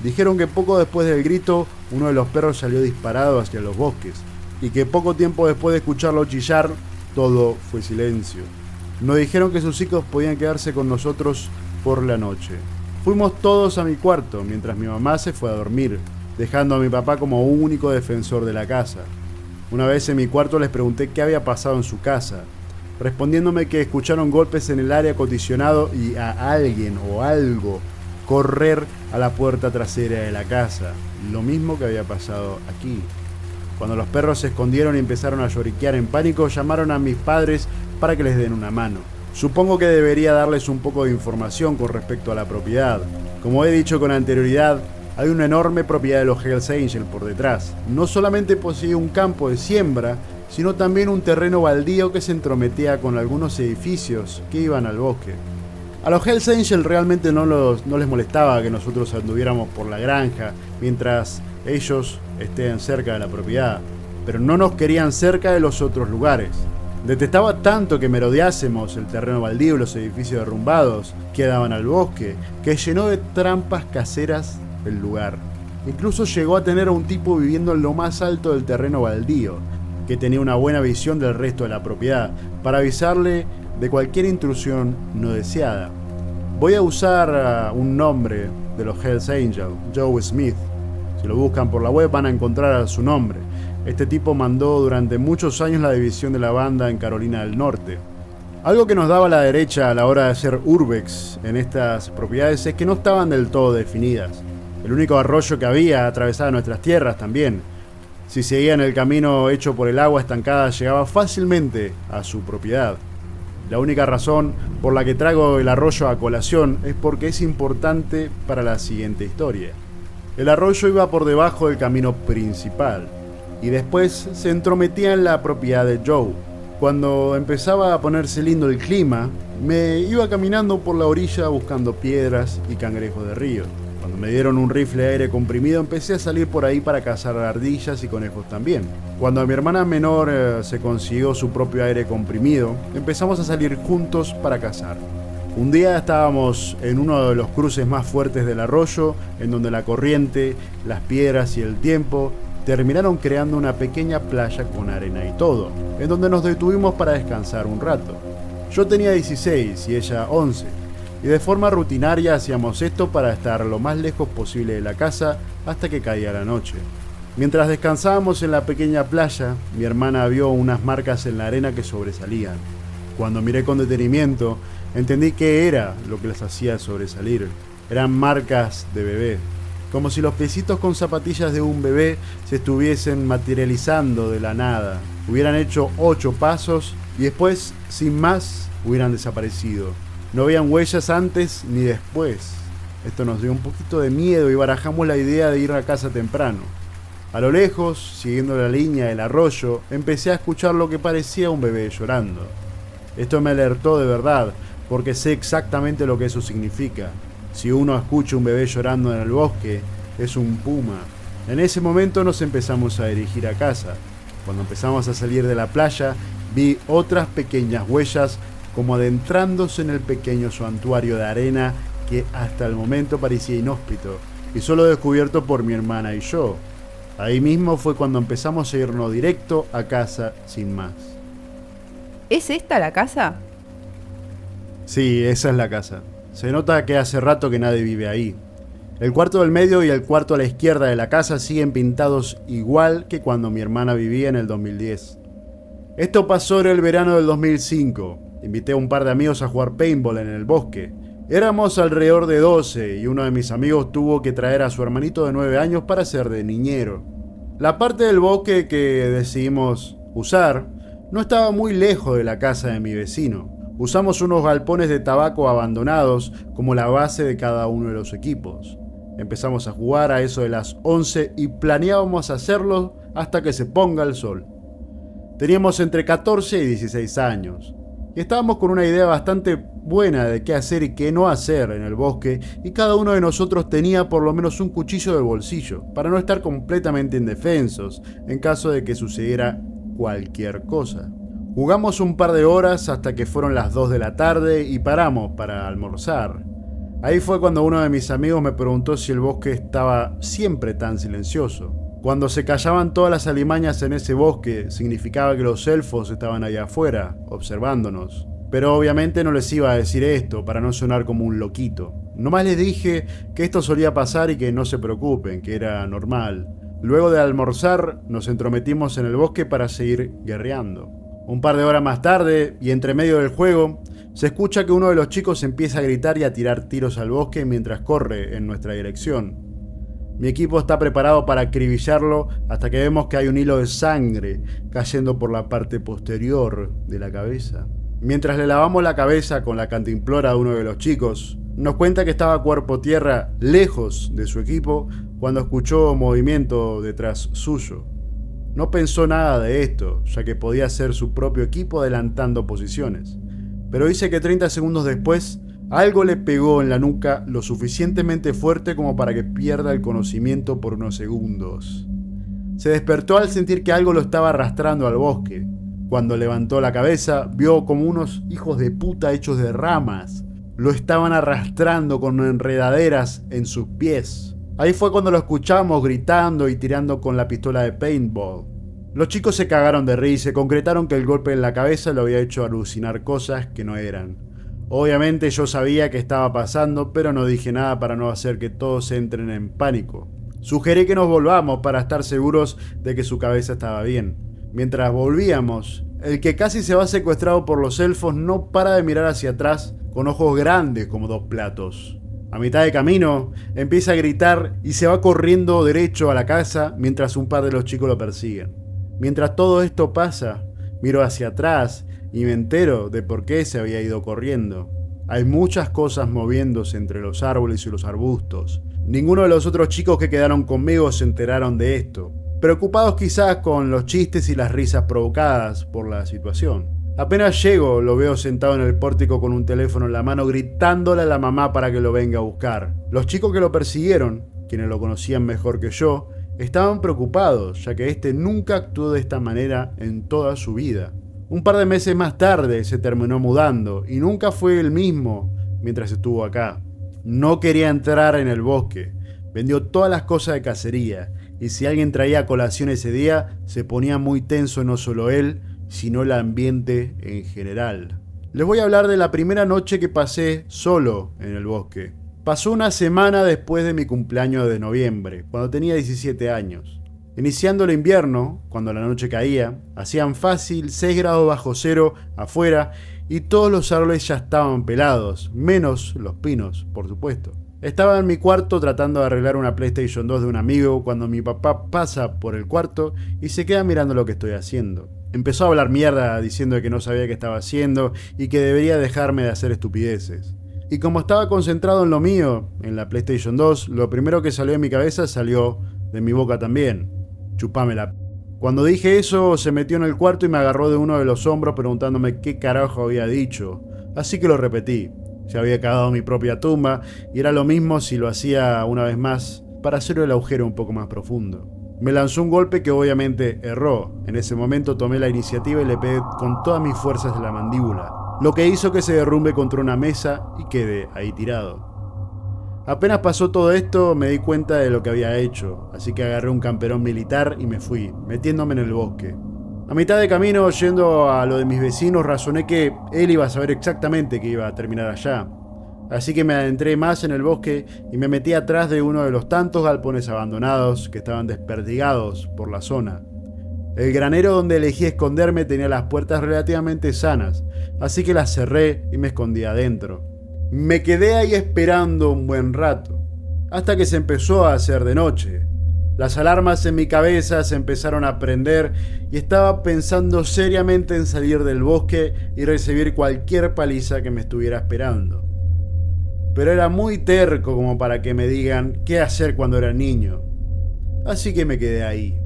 Dijeron que poco después del grito, uno de los perros salió disparado hacia los bosques, y que poco tiempo después de escucharlo chillar, todo fue silencio. Nos dijeron que sus hijos podían quedarse con nosotros por la noche. Fuimos todos a mi cuarto, mientras mi mamá se fue a dormir, dejando a mi papá como único defensor de la casa. Una vez en mi cuarto les pregunté qué había pasado en su casa, respondiéndome que escucharon golpes en el aire acondicionado y a alguien o algo correr a la puerta trasera de la casa, lo mismo que había pasado aquí. Cuando los perros se escondieron y empezaron a lloriquear en pánico, llamaron a mis padres para que les den una mano. Supongo que debería darles un poco de información con respecto a la propiedad. Como he dicho con anterioridad, hay una enorme propiedad de los Hells Angels por detrás. No solamente poseía un campo de siembra, sino también un terreno baldío que se entrometía con algunos edificios que iban al bosque. A los Hells Angels realmente no les molestaba que nosotros anduviéramos por la granja mientras ellos estén cerca de la propiedad, pero no nos querían cerca de los otros lugares. Detestaba tanto que merodeásemos el terreno baldío y los edificios derrumbados que daban al bosque, que llenó de trampas caseras el lugar. Incluso llegó a tener a un tipo viviendo en lo más alto del terreno baldío, que tenía una buena visión del resto de la propiedad, para avisarle de cualquier intrusión no deseada. Voy a usar un nombre de los Hells Angels, Joe Smith. Si lo buscan por la web van a encontrar su nombre. Este tipo mandó durante muchos años la división de la banda en Carolina del Norte. Algo que nos daba la derecha a la hora de hacer urbex en estas propiedades es que no estaban del todo definidas. El único arroyo que había atravesaba nuestras tierras también. Si seguían el camino hecho por el agua estancada, llegaba fácilmente a su propiedad. La única razón por la que traigo el arroyo a colación es porque es importante para la siguiente historia. El arroyo iba por debajo del camino principal y después se entrometía en la propiedad de Joe. Cuando empezaba a ponerse lindo el clima, me iba caminando por la orilla buscando piedras y cangrejos de río. Cuando me dieron un rifle de aire comprimido, empecé a salir por ahí para cazar ardillas y conejos también. Cuando mi hermana menor se consiguió su propio aire comprimido, empezamos a salir juntos para cazar. Un día estábamos en uno de los cruces más fuertes del arroyo, en donde la corriente, las piedras y el tiempo terminaron creando una pequeña playa con arena y todo, en donde nos detuvimos para descansar un rato. Yo tenía 16 y ella 11, y de forma rutinaria hacíamos esto para estar lo más lejos posible de la casa hasta que caía la noche. Mientras descansábamos en la pequeña playa, mi hermana vio unas marcas en la arena que sobresalían. Cuando miré con detenimiento, entendí qué era lo que las hacía sobresalir. Eran marcas de bebé. Como si los piecitos con zapatillas de un bebé se estuviesen materializando de la nada. Hubieran hecho 8 pasos y después, sin más, hubieran desaparecido. No habían huellas antes ni después. Esto nos dio un poquito de miedo y barajamos la idea de ir a casa temprano. A lo lejos, siguiendo la línea del arroyo, empecé a escuchar lo que parecía un bebé llorando. Esto me alertó de verdad, porque sé exactamente lo que eso significa. Si uno escucha un bebé llorando en el bosque, es un puma. En ese momento nos empezamos a dirigir a casa. Cuando empezamos a salir de la playa, vi otras pequeñas huellas como adentrándose en el pequeño santuario de arena que hasta el momento parecía inhóspito y solo descubierto por mi hermana y yo. Ahí mismo fue cuando empezamos a irnos directo a casa sin más. ¿Es esta la casa? Sí, esa es la casa. Se nota que hace rato que nadie vive ahí. El cuarto del medio y el cuarto a la izquierda de la casa siguen pintados igual que cuando mi hermana vivía en el 2010. Esto pasó en el verano del 2005. Invité a un par de amigos a jugar paintball en el bosque. Éramos alrededor de 12 y uno de mis amigos tuvo que traer a su hermanito de 9 años para ser de niñero. La parte del bosque que decidimos usar no estaba muy lejos de la casa de mi vecino. Usamos unos galpones de tabaco abandonados como la base de cada uno de los equipos. Empezamos a jugar a eso de las 11 y planeábamos hacerlo hasta que se ponga el sol. Teníamos entre 14 y 16 años. Y estábamos con una idea bastante buena de qué hacer y qué no hacer en el bosque, y cada uno de nosotros tenía por lo menos un cuchillo de bolsillo, para no estar completamente indefensos en caso de que sucediera cualquier cosa. Jugamos un par de horas hasta que fueron las 2 de la tarde y paramos para almorzar. Ahí fue cuando uno de mis amigos me preguntó si el bosque estaba siempre tan silencioso. Cuando se callaban todas las alimañas en ese bosque, significaba que los elfos estaban allá afuera, observándonos. Pero obviamente no les iba a decir esto para no sonar como un loquito. Nomás les dije que esto solía pasar y que no se preocupen, que era normal. Luego de almorzar, nos entrometimos en el bosque para seguir guerreando. Un par de horas más tarde, y entre medio del juego, se escucha que uno de los chicos empieza a gritar y a tirar tiros al bosque mientras corre en nuestra dirección. Mi equipo está preparado para acribillarlo hasta que vemos que hay un hilo de sangre cayendo por la parte posterior de la cabeza. Mientras le lavamos la cabeza con la cantimplora a uno de los chicos, nos cuenta que estaba cuerpo tierra lejos de su equipo cuando escuchó movimiento detrás suyo. No pensó nada de esto, ya que podía ser su propio equipo adelantando posiciones. Pero dice que 30 segundos después, algo le pegó en la nuca lo suficientemente fuerte como para que pierda el conocimiento por unos segundos. Se despertó al sentir que algo lo estaba arrastrando al bosque. Cuando levantó la cabeza, vio como unos hijos de puta hechos de ramas lo estaban arrastrando con enredaderas en sus pies. Ahí fue cuando lo escuchamos gritando y tirando con la pistola de paintball. Los chicos se cagaron de risa y concretaron que el golpe en la cabeza lo había hecho alucinar cosas que no eran. Obviamente yo sabía que estaba pasando, pero no dije nada para no hacer que todos entren en pánico. Sugerí que nos volvamos para estar seguros de que su cabeza estaba bien. Mientras volvíamos, el que casi se va secuestrado por los elfos no para de mirar hacia atrás con ojos grandes como dos platos. A mitad de camino, empieza a gritar y se va corriendo derecho a la casa mientras un par de los chicos lo persiguen. Mientras todo esto pasa, miro hacia atrás y me entero de por qué se había ido corriendo. Hay muchas cosas moviéndose entre los árboles y los arbustos. Ninguno de los otros chicos que quedaron conmigo se enteraron de esto, preocupados quizás con los chistes y las risas provocadas por la situación. Apenas llego, lo veo sentado en el pórtico con un teléfono en la mano gritándole a la mamá para que lo venga a buscar. Los chicos que lo persiguieron, quienes lo conocían mejor que yo, estaban preocupados, ya que este nunca actuó de esta manera en toda su vida. Un par de meses más tarde se terminó mudando y nunca fue el mismo mientras estuvo acá. No quería entrar en el bosque, vendió todas las cosas de cacería y si alguien traía a colación ese día se ponía muy tenso no solo él, sino el ambiente en general. Les voy a hablar de la primera noche que pasé solo en el bosque. Pasó una semana después de mi cumpleaños de noviembre, cuando tenía 17 años. Iniciando el invierno, cuando la noche caía, hacían fácil 6 grados bajo cero afuera y todos los árboles ya estaban pelados, menos los pinos, por supuesto. Estaba en mi cuarto tratando de arreglar una PlayStation 2 de un amigo cuando mi papá pasa por el cuarto y se queda mirando lo que estoy haciendo. Empezó a hablar mierda diciendo que no sabía qué estaba haciendo y que debería dejarme de hacer estupideces. Y como estaba concentrado en lo mío, en la PlayStation 2, lo primero que salió de mi cabeza salió de mi boca también. Chupámela. Cuando dije eso, se metió en el cuarto y me agarró de uno de los hombros preguntándome qué carajo había dicho. Así que lo repetí. Se había cagado mi propia tumba y era lo mismo si lo hacía una vez más para hacer el agujero un poco más profundo. Me lanzó un golpe que obviamente erró. En ese momento tomé la iniciativa y le pegué con todas mis fuerzas en la mandíbula, lo que hizo que se derrumbe contra una mesa y quede ahí tirado. Apenas pasó todo esto me di cuenta de lo que había hecho, así que agarré un camperón militar y me fui, metiéndome en el bosque. A mitad de camino, yendo a lo de mis vecinos, razoné que él iba a saber exactamente que iba a terminar allá. Así que me adentré más en el bosque y me metí atrás de uno de los tantos galpones abandonados que estaban desperdigados por la zona. El granero donde elegí esconderme tenía las puertas relativamente sanas, así que las cerré y me escondí adentro. Me quedé ahí esperando un buen rato, hasta que se empezó a hacer de noche. Las alarmas en mi cabeza se empezaron a prender y estaba pensando seriamente en salir del bosque y recibir cualquier paliza que me estuviera esperando. Pero era muy terco como para que me digan qué hacer cuando era niño. Así que me quedé ahí.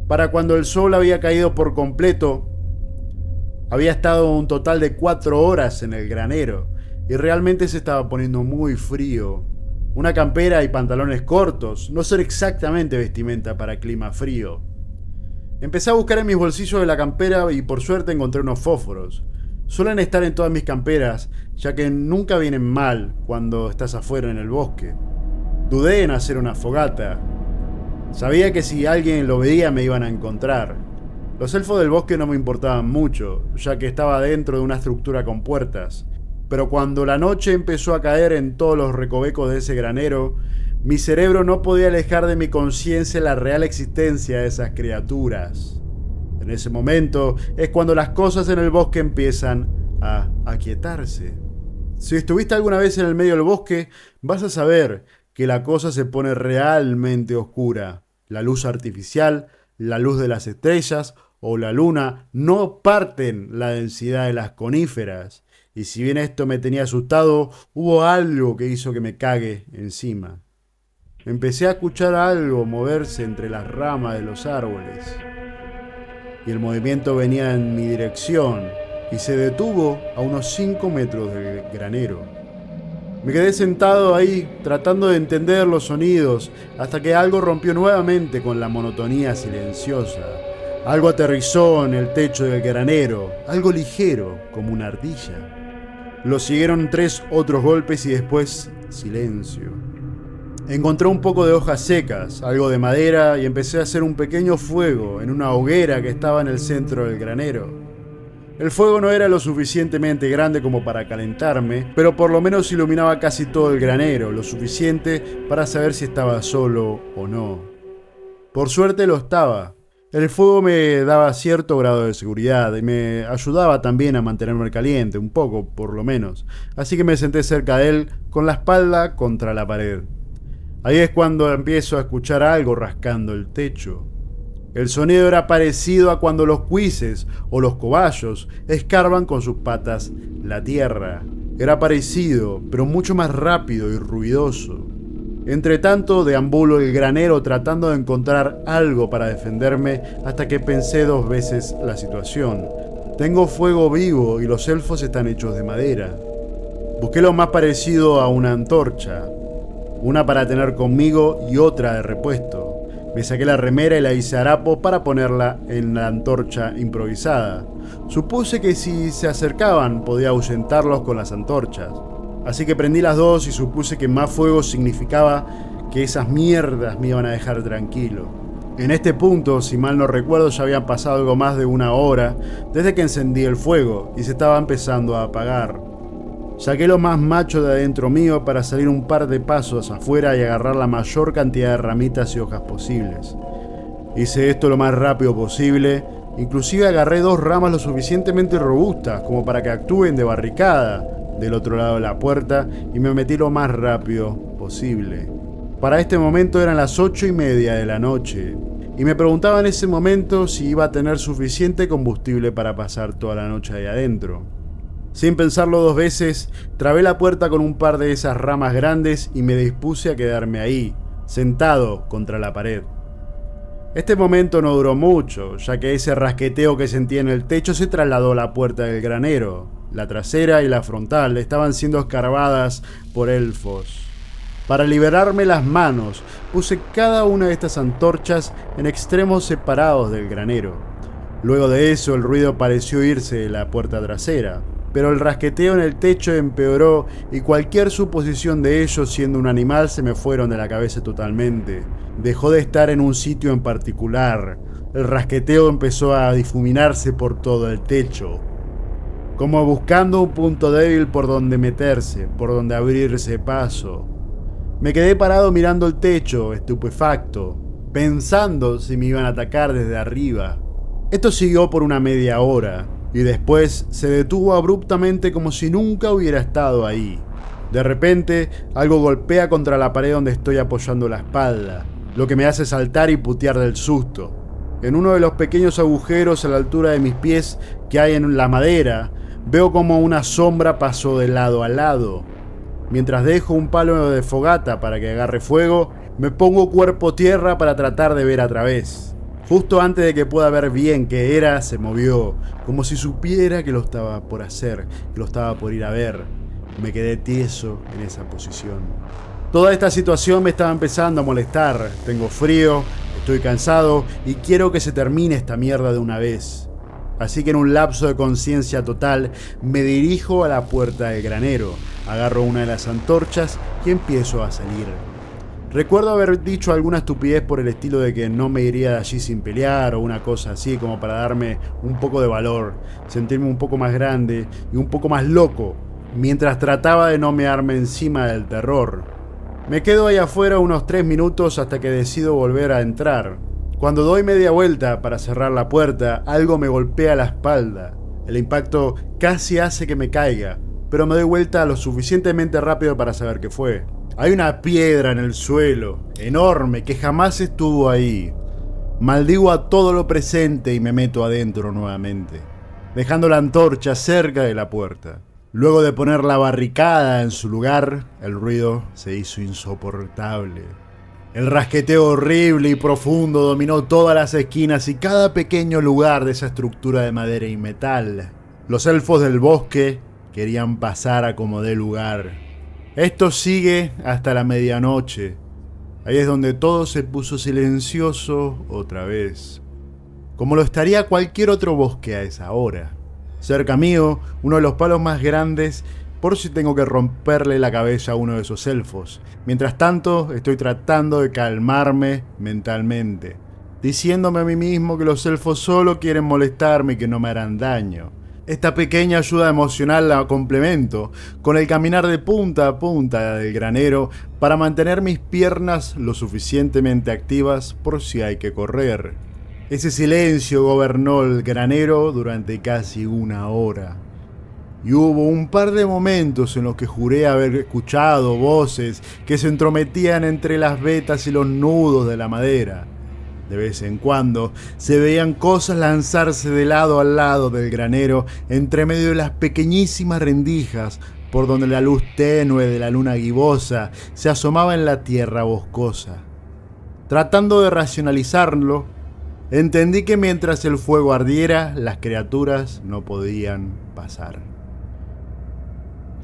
Para cuando el sol había caído por completo, había estado un total de 4 horas en el granero y realmente se estaba poniendo muy frío. Una campera y pantalones cortos no son exactamente vestimenta para clima frío. Empecé a buscar en mis bolsillos de la campera y por suerte encontré unos fósforos. Suelen estar en todas mis camperas, ya que nunca vienen mal cuando estás afuera en el bosque. Dudé en hacer una fogata. Sabía que si alguien lo veía me iban a encontrar. Los elfos del bosque no me importaban mucho, ya que estaba dentro de una estructura con puertas. Pero cuando la noche empezó a caer en todos los recovecos de ese granero, mi cerebro no podía alejar de mi conciencia la real existencia de esas criaturas. En ese momento es cuando las cosas en el bosque empiezan a aquietarse. Si estuviste alguna vez en el medio del bosque, vas a saber que la cosa se pone realmente oscura. La luz artificial, la luz de las estrellas o la luna no parten la densidad de las coníferas. Y si bien esto me tenía asustado, hubo algo que hizo que me cague encima. Empecé a escuchar algo moverse entre las ramas de los árboles. Y el movimiento venía en mi dirección y se detuvo a unos 5 metros del granero. Me quedé sentado ahí tratando de entender los sonidos hasta que algo rompió nuevamente con la monotonía silenciosa. Algo aterrizó en el techo del granero, algo ligero como una ardilla. Lo siguieron 3 otros golpes y después silencio. Encontré un poco de hojas secas, algo de madera y empecé a hacer un pequeño fuego en una hoguera que estaba en el centro del granero. El fuego no era lo suficientemente grande como para calentarme, pero por lo menos iluminaba casi todo el granero, lo suficiente para saber si estaba solo o no. Por suerte lo estaba. El fuego me daba cierto grado de seguridad y me ayudaba también a mantenerme caliente, un poco por lo menos, así que me senté cerca de él con la espalda contra la pared. Ahí es cuando empiezo a escuchar algo rascando el techo. El sonido era parecido a cuando los cuises o los cobayos escarban con sus patas la tierra. Era parecido, pero mucho más rápido y ruidoso. Entre tanto, deambulo el granero tratando de encontrar algo para defenderme hasta que pensé 2 veces la situación. Tengo fuego vivo y los elfos están hechos de madera. Busqué lo más parecido a una antorcha. Una para tener conmigo y otra de repuesto. Me saqué la remera y la hice harapos para ponerla en la antorcha improvisada. Supuse que si se acercaban podía ahuyentarlos con las antorchas. Así que prendí las 2 y supuse que más fuego significaba que esas mierdas me iban a dejar tranquilo. En este punto, si mal no recuerdo, ya habían pasado algo más de 1 hora desde que encendí el fuego y se estaba empezando a apagar. Saqué lo más macho de adentro mío para salir un par de pasos afuera y agarrar la mayor cantidad de ramitas y hojas posibles. Hice esto lo más rápido posible, inclusive agarré 2 ramas lo suficientemente robustas como para que actúen de barricada del otro lado de la puerta y me metí lo más rápido posible. Para este momento eran las 8:30 de la noche y me preguntaba en ese momento si iba a tener suficiente combustible para pasar toda la noche ahí adentro. Sin pensarlo 2 veces, trabé la puerta con un par de esas ramas grandes y me dispuse a quedarme ahí, sentado contra la pared. Este momento no duró mucho, ya que ese rasqueteo que sentí en el techo se trasladó a la puerta del granero. La trasera y la frontal estaban siendo escarbadas por elfos. Para liberarme las manos, puse cada una de estas antorchas en extremos separados del granero. Luego de eso, el ruido pareció irse de la puerta trasera. Pero el rasqueteo en el techo empeoró y cualquier suposición de ellos siendo un animal se me fueron de la cabeza totalmente. Dejó de estar en un sitio en particular. El rasqueteo empezó a difuminarse por todo el techo, como buscando un punto débil por donde meterse, por donde abrirse paso. Me quedé parado mirando el techo, estupefacto, pensando si me iban a atacar desde arriba. Esto siguió por una media hora. Y después se detuvo abruptamente como si nunca hubiera estado ahí. De repente, algo golpea contra la pared donde estoy apoyando la espalda, lo que me hace saltar y putear del susto. En uno de los pequeños agujeros a la altura de mis pies que hay en la madera, veo como una sombra pasó de lado a lado. Mientras dejo un palo de fogata para que agarre fuego, me pongo cuerpo tierra para tratar de ver a través. Justo antes de que pueda ver bien qué era, se movió, como si supiera que lo estaba por hacer, que lo estaba por ir a ver. Me quedé tieso en esa posición. Toda esta situación me estaba empezando a molestar. Tengo frío, estoy cansado y quiero que se termine esta mierda de una vez. Así que en un lapso de conciencia total me dirijo a la puerta del granero, agarro una de las antorchas y empiezo a salir. Recuerdo haber dicho alguna estupidez por el estilo de que no me iría de allí sin pelear o una cosa así, como para darme un poco de valor, sentirme un poco más grande y un poco más loco, mientras trataba de no mearme encima del terror. Me quedo ahí afuera unos 3 minutos hasta que decido volver a entrar. Cuando doy media vuelta para cerrar la puerta, algo me golpea la espalda. El impacto casi hace que me caiga, pero me doy vuelta lo suficientemente rápido para saber qué fue. Hay una piedra en el suelo, enorme, que jamás estuvo ahí. Maldigo a todo lo presente y me meto adentro nuevamente, dejando la antorcha cerca de la puerta. Luego de poner la barricada en su lugar, el ruido se hizo insoportable. El rasqueteo horrible y profundo dominó todas las esquinas y cada pequeño lugar de esa estructura de madera y metal. Los elfos del bosque querían pasar a como dé lugar. Esto sigue hasta la medianoche. Ahí es donde todo se puso silencioso otra vez, como lo estaría cualquier otro bosque a esa hora. Cerca mío, uno de los palos más grandes, por si tengo que romperle la cabeza a uno de esos elfos. Mientras tanto, estoy tratando de calmarme mentalmente, diciéndome a mí mismo que los elfos solo quieren molestarme y que no me harán daño. Esta pequeña ayuda emocional la complemento con el caminar de punta a punta del granero para mantener mis piernas lo suficientemente activas por si hay que correr. Ese silencio gobernó el granero durante casi 1 hora. Y hubo un par de momentos en los que juré haber escuchado voces que se entrometían entre las vetas y los nudos de la madera. De vez en cuando se veían cosas lanzarse de lado a lado del granero entre medio de las pequeñísimas rendijas por donde la luz tenue de la luna gibosa se asomaba en la tierra boscosa. Tratando de racionalizarlo, entendí que mientras el fuego ardiera, las criaturas no podían pasar.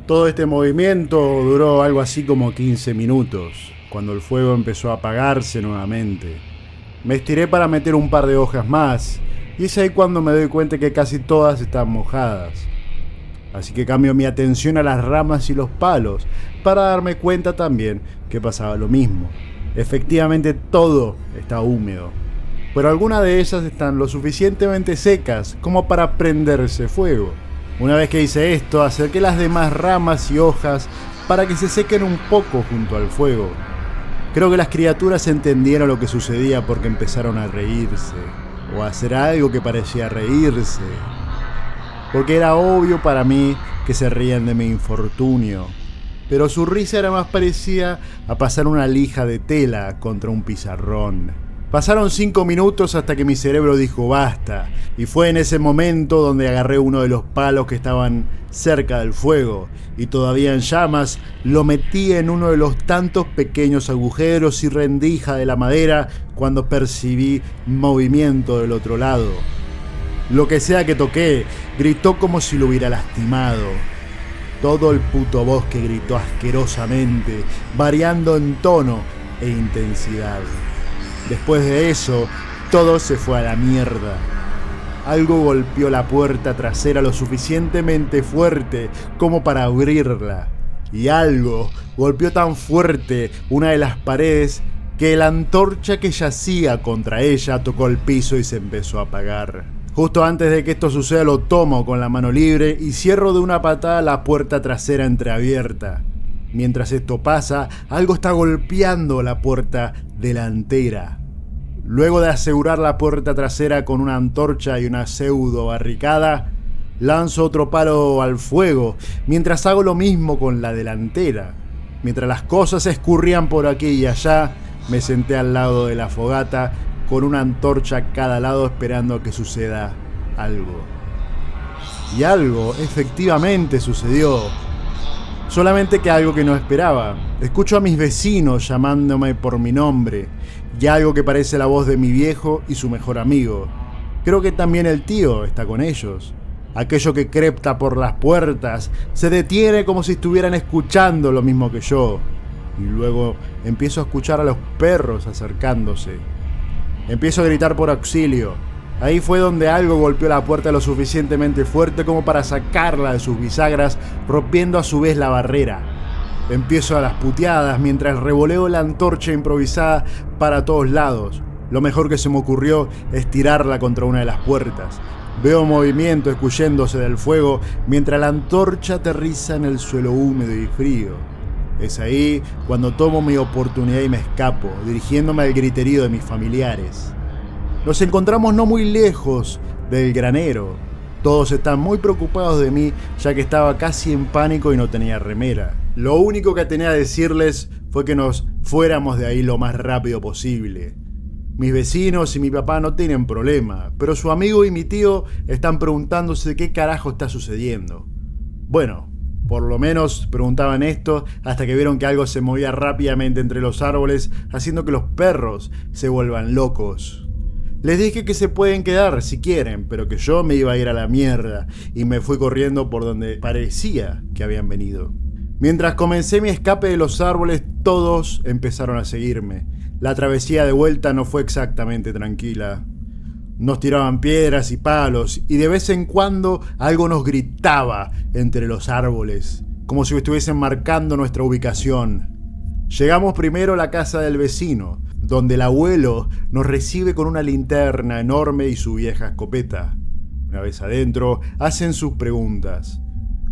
Todo este movimiento duró algo así como 15 minutos, cuando el fuego empezó a apagarse nuevamente. Me estiré para meter un par de hojas más, y es ahí cuando me doy cuenta que casi todas están mojadas. Así que cambio mi atención a las ramas y los palos, para darme cuenta también que pasaba lo mismo. Efectivamente todo está húmedo, pero algunas de ellas están lo suficientemente secas como para prenderse fuego. Una vez que hice esto, acerqué las demás ramas y hojas para que se sequen un poco junto al fuego. Creo que las criaturas entendieron lo que sucedía porque empezaron a reírse, o a hacer algo que parecía reírse, porque era obvio para mí que se reían de mi infortunio, pero su risa era más parecida a pasar una lija de tela contra un pizarrón. Pasaron 5 minutos hasta que mi cerebro dijo basta, y fue en ese momento donde agarré uno de los palos que estaban cerca del fuego, y todavía en llamas, lo metí en uno de los tantos pequeños agujeros y rendija de la madera cuando percibí movimiento del otro lado. Lo que sea que toqué, gritó como si lo hubiera lastimado. Todo el puto bosque gritó asquerosamente, variando en tono e intensidad. Después de eso, todo se fue a la mierda. Algo golpeó la puerta trasera lo suficientemente fuerte como para abrirla. Y algo golpeó tan fuerte una de las paredes que la antorcha que yacía contra ella tocó el piso y se empezó a apagar. Justo antes de que esto suceda lo tomo con la mano libre y cierro de una patada la puerta trasera entreabierta. Mientras esto pasa, algo está golpeando la puerta delantera. Luego de asegurar la puerta trasera con una antorcha y una pseudo barricada, lanzo otro palo al fuego, mientras hago lo mismo con la delantera. Mientras las cosas escurrían por aquí y allá, me senté al lado de la fogata con una antorcha a cada lado esperando a que suceda algo. Y algo efectivamente sucedió. Solamente que algo que no esperaba. Escucho a mis vecinos llamándome por mi nombre, y algo que parece la voz de mi viejo y su mejor amigo. Creo que también el tío está con ellos. Aquello que crepta por las puertas se detiene como si estuvieran escuchando lo mismo que yo. Y luego empiezo a escuchar a los perros acercándose. Empiezo a gritar por auxilio. Ahí fue donde algo golpeó la puerta lo suficientemente fuerte como para sacarla de sus bisagras, rompiendo a su vez la barrera. Empiezo a las puteadas mientras revoleo la antorcha improvisada para todos lados. Lo mejor que se me ocurrió es tirarla contra una de las puertas. Veo movimiento escuyéndose del fuego mientras la antorcha aterriza en el suelo húmedo y frío. Es ahí cuando tomo mi oportunidad y me escapo, dirigiéndome al griterío de mis familiares. Nos encontramos no muy lejos del granero. Todos están muy preocupados de mí, ya que estaba casi en pánico y no tenía remera. Lo único que tenía que decirles fue que nos fuéramos de ahí lo más rápido posible. Mis vecinos y mi papá no tienen problema, pero su amigo y mi tío están preguntándose qué carajo está sucediendo. Bueno, por lo menos preguntaban esto hasta que vieron que algo se movía rápidamente entre los árboles, haciendo que los perros se vuelvan locos. Les dije que se pueden quedar si quieren, pero que yo me iba a ir a la mierda y me fui corriendo por donde parecía que habían venido. Mientras comencé mi escape de los árboles, todos empezaron a seguirme. La travesía de vuelta no fue exactamente tranquila. Nos tiraban piedras y palos y de vez en cuando algo nos gritaba entre los árboles, como si estuviesen marcando nuestra ubicación. Llegamos primero a la casa del vecino, donde el abuelo nos recibe con una linterna enorme y su vieja escopeta. Una vez adentro, hacen sus preguntas.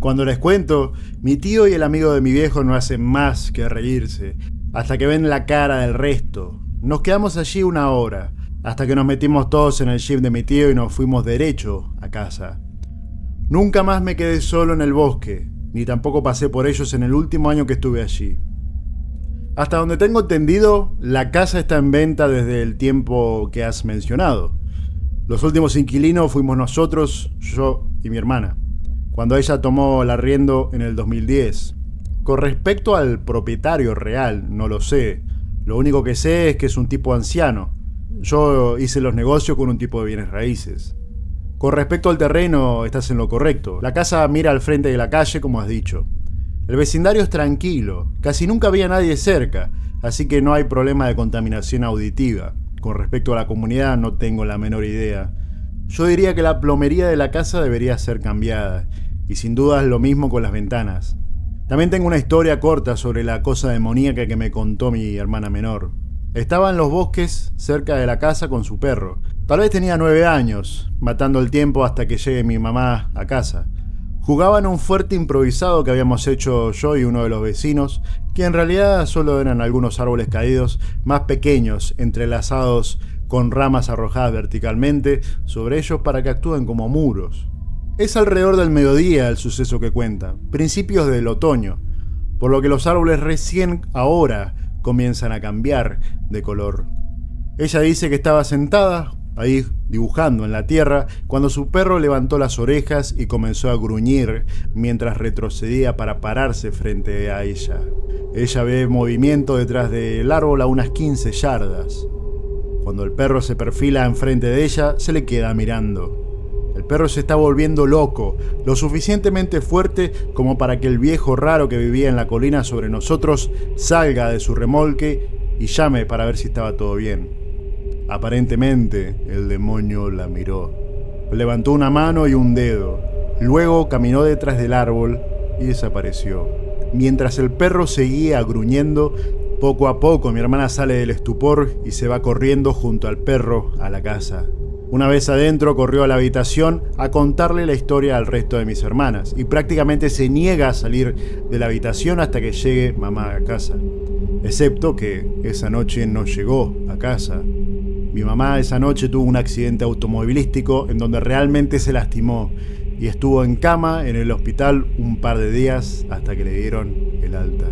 Cuando les cuento, mi tío y el amigo de mi viejo no hacen más que reírse, hasta que ven la cara del resto. Nos quedamos allí 1 hora, hasta que nos metimos todos en el jeep de mi tío y nos fuimos derecho a casa. Nunca más me quedé solo en el bosque, ni tampoco pasé por ellos en el último año que estuve allí. Hasta donde tengo entendido, la casa está en venta desde el tiempo que has mencionado. Los últimos inquilinos fuimos nosotros, yo y mi hermana, cuando ella tomó el arriendo en el 2010. Con respecto al propietario real, no lo sé. Lo único que sé es que es un tipo anciano. Yo hice los negocios con un tipo de bienes raíces. Con respecto al terreno, estás en lo correcto. La casa mira al frente de la calle, como has dicho. El vecindario es tranquilo, casi nunca había nadie cerca, así que no hay problema de contaminación auditiva. Con respecto a la comunidad, no tengo la menor idea. Yo diría que la plomería de la casa debería ser cambiada, y sin duda es lo mismo con las ventanas. También tengo una historia corta sobre la cosa demoníaca que me contó mi hermana menor. Estaba en los bosques cerca de la casa con su perro. Tal vez tenía 9 años, matando el tiempo hasta que llegue mi mamá a casa. Jugaban a un fuerte improvisado que habíamos hecho yo y uno de los vecinos, que en realidad solo eran algunos árboles caídos más pequeños, entrelazados con ramas arrojadas verticalmente sobre ellos para que actúen como muros. Es alrededor del mediodía el suceso que cuenta, principios del otoño, por lo que los árboles recién ahora comienzan a cambiar de color. Ella dice que estaba sentada ahí dibujando en la tierra cuando su perro levantó las orejas y comenzó a gruñir mientras retrocedía para pararse frente a ella. Ella ve movimiento detrás del árbol a unas 15 yardas. Cuando el perro se perfila enfrente de ella, se le queda mirando. El perro se está volviendo loco, lo suficientemente fuerte como para que el viejo raro que vivía en la colina sobre nosotros salga de su remolque y llame para ver si estaba todo bien. Aparentemente, el demonio la miró. Levantó una mano y un dedo. Luego caminó detrás del árbol y desapareció. Mientras el perro seguía gruñendo, poco a poco mi hermana sale del estupor y se va corriendo junto al perro a la casa. Una vez adentro, corrió a la habitación a contarle la historia al resto de mis hermanas y prácticamente se niega a salir de la habitación hasta que llegue mamá a casa. Excepto que esa noche no llegó a casa. Mi mamá esa noche tuvo un accidente automovilístico en donde realmente se lastimó y estuvo en cama en el hospital un par de días hasta que le dieron el alta.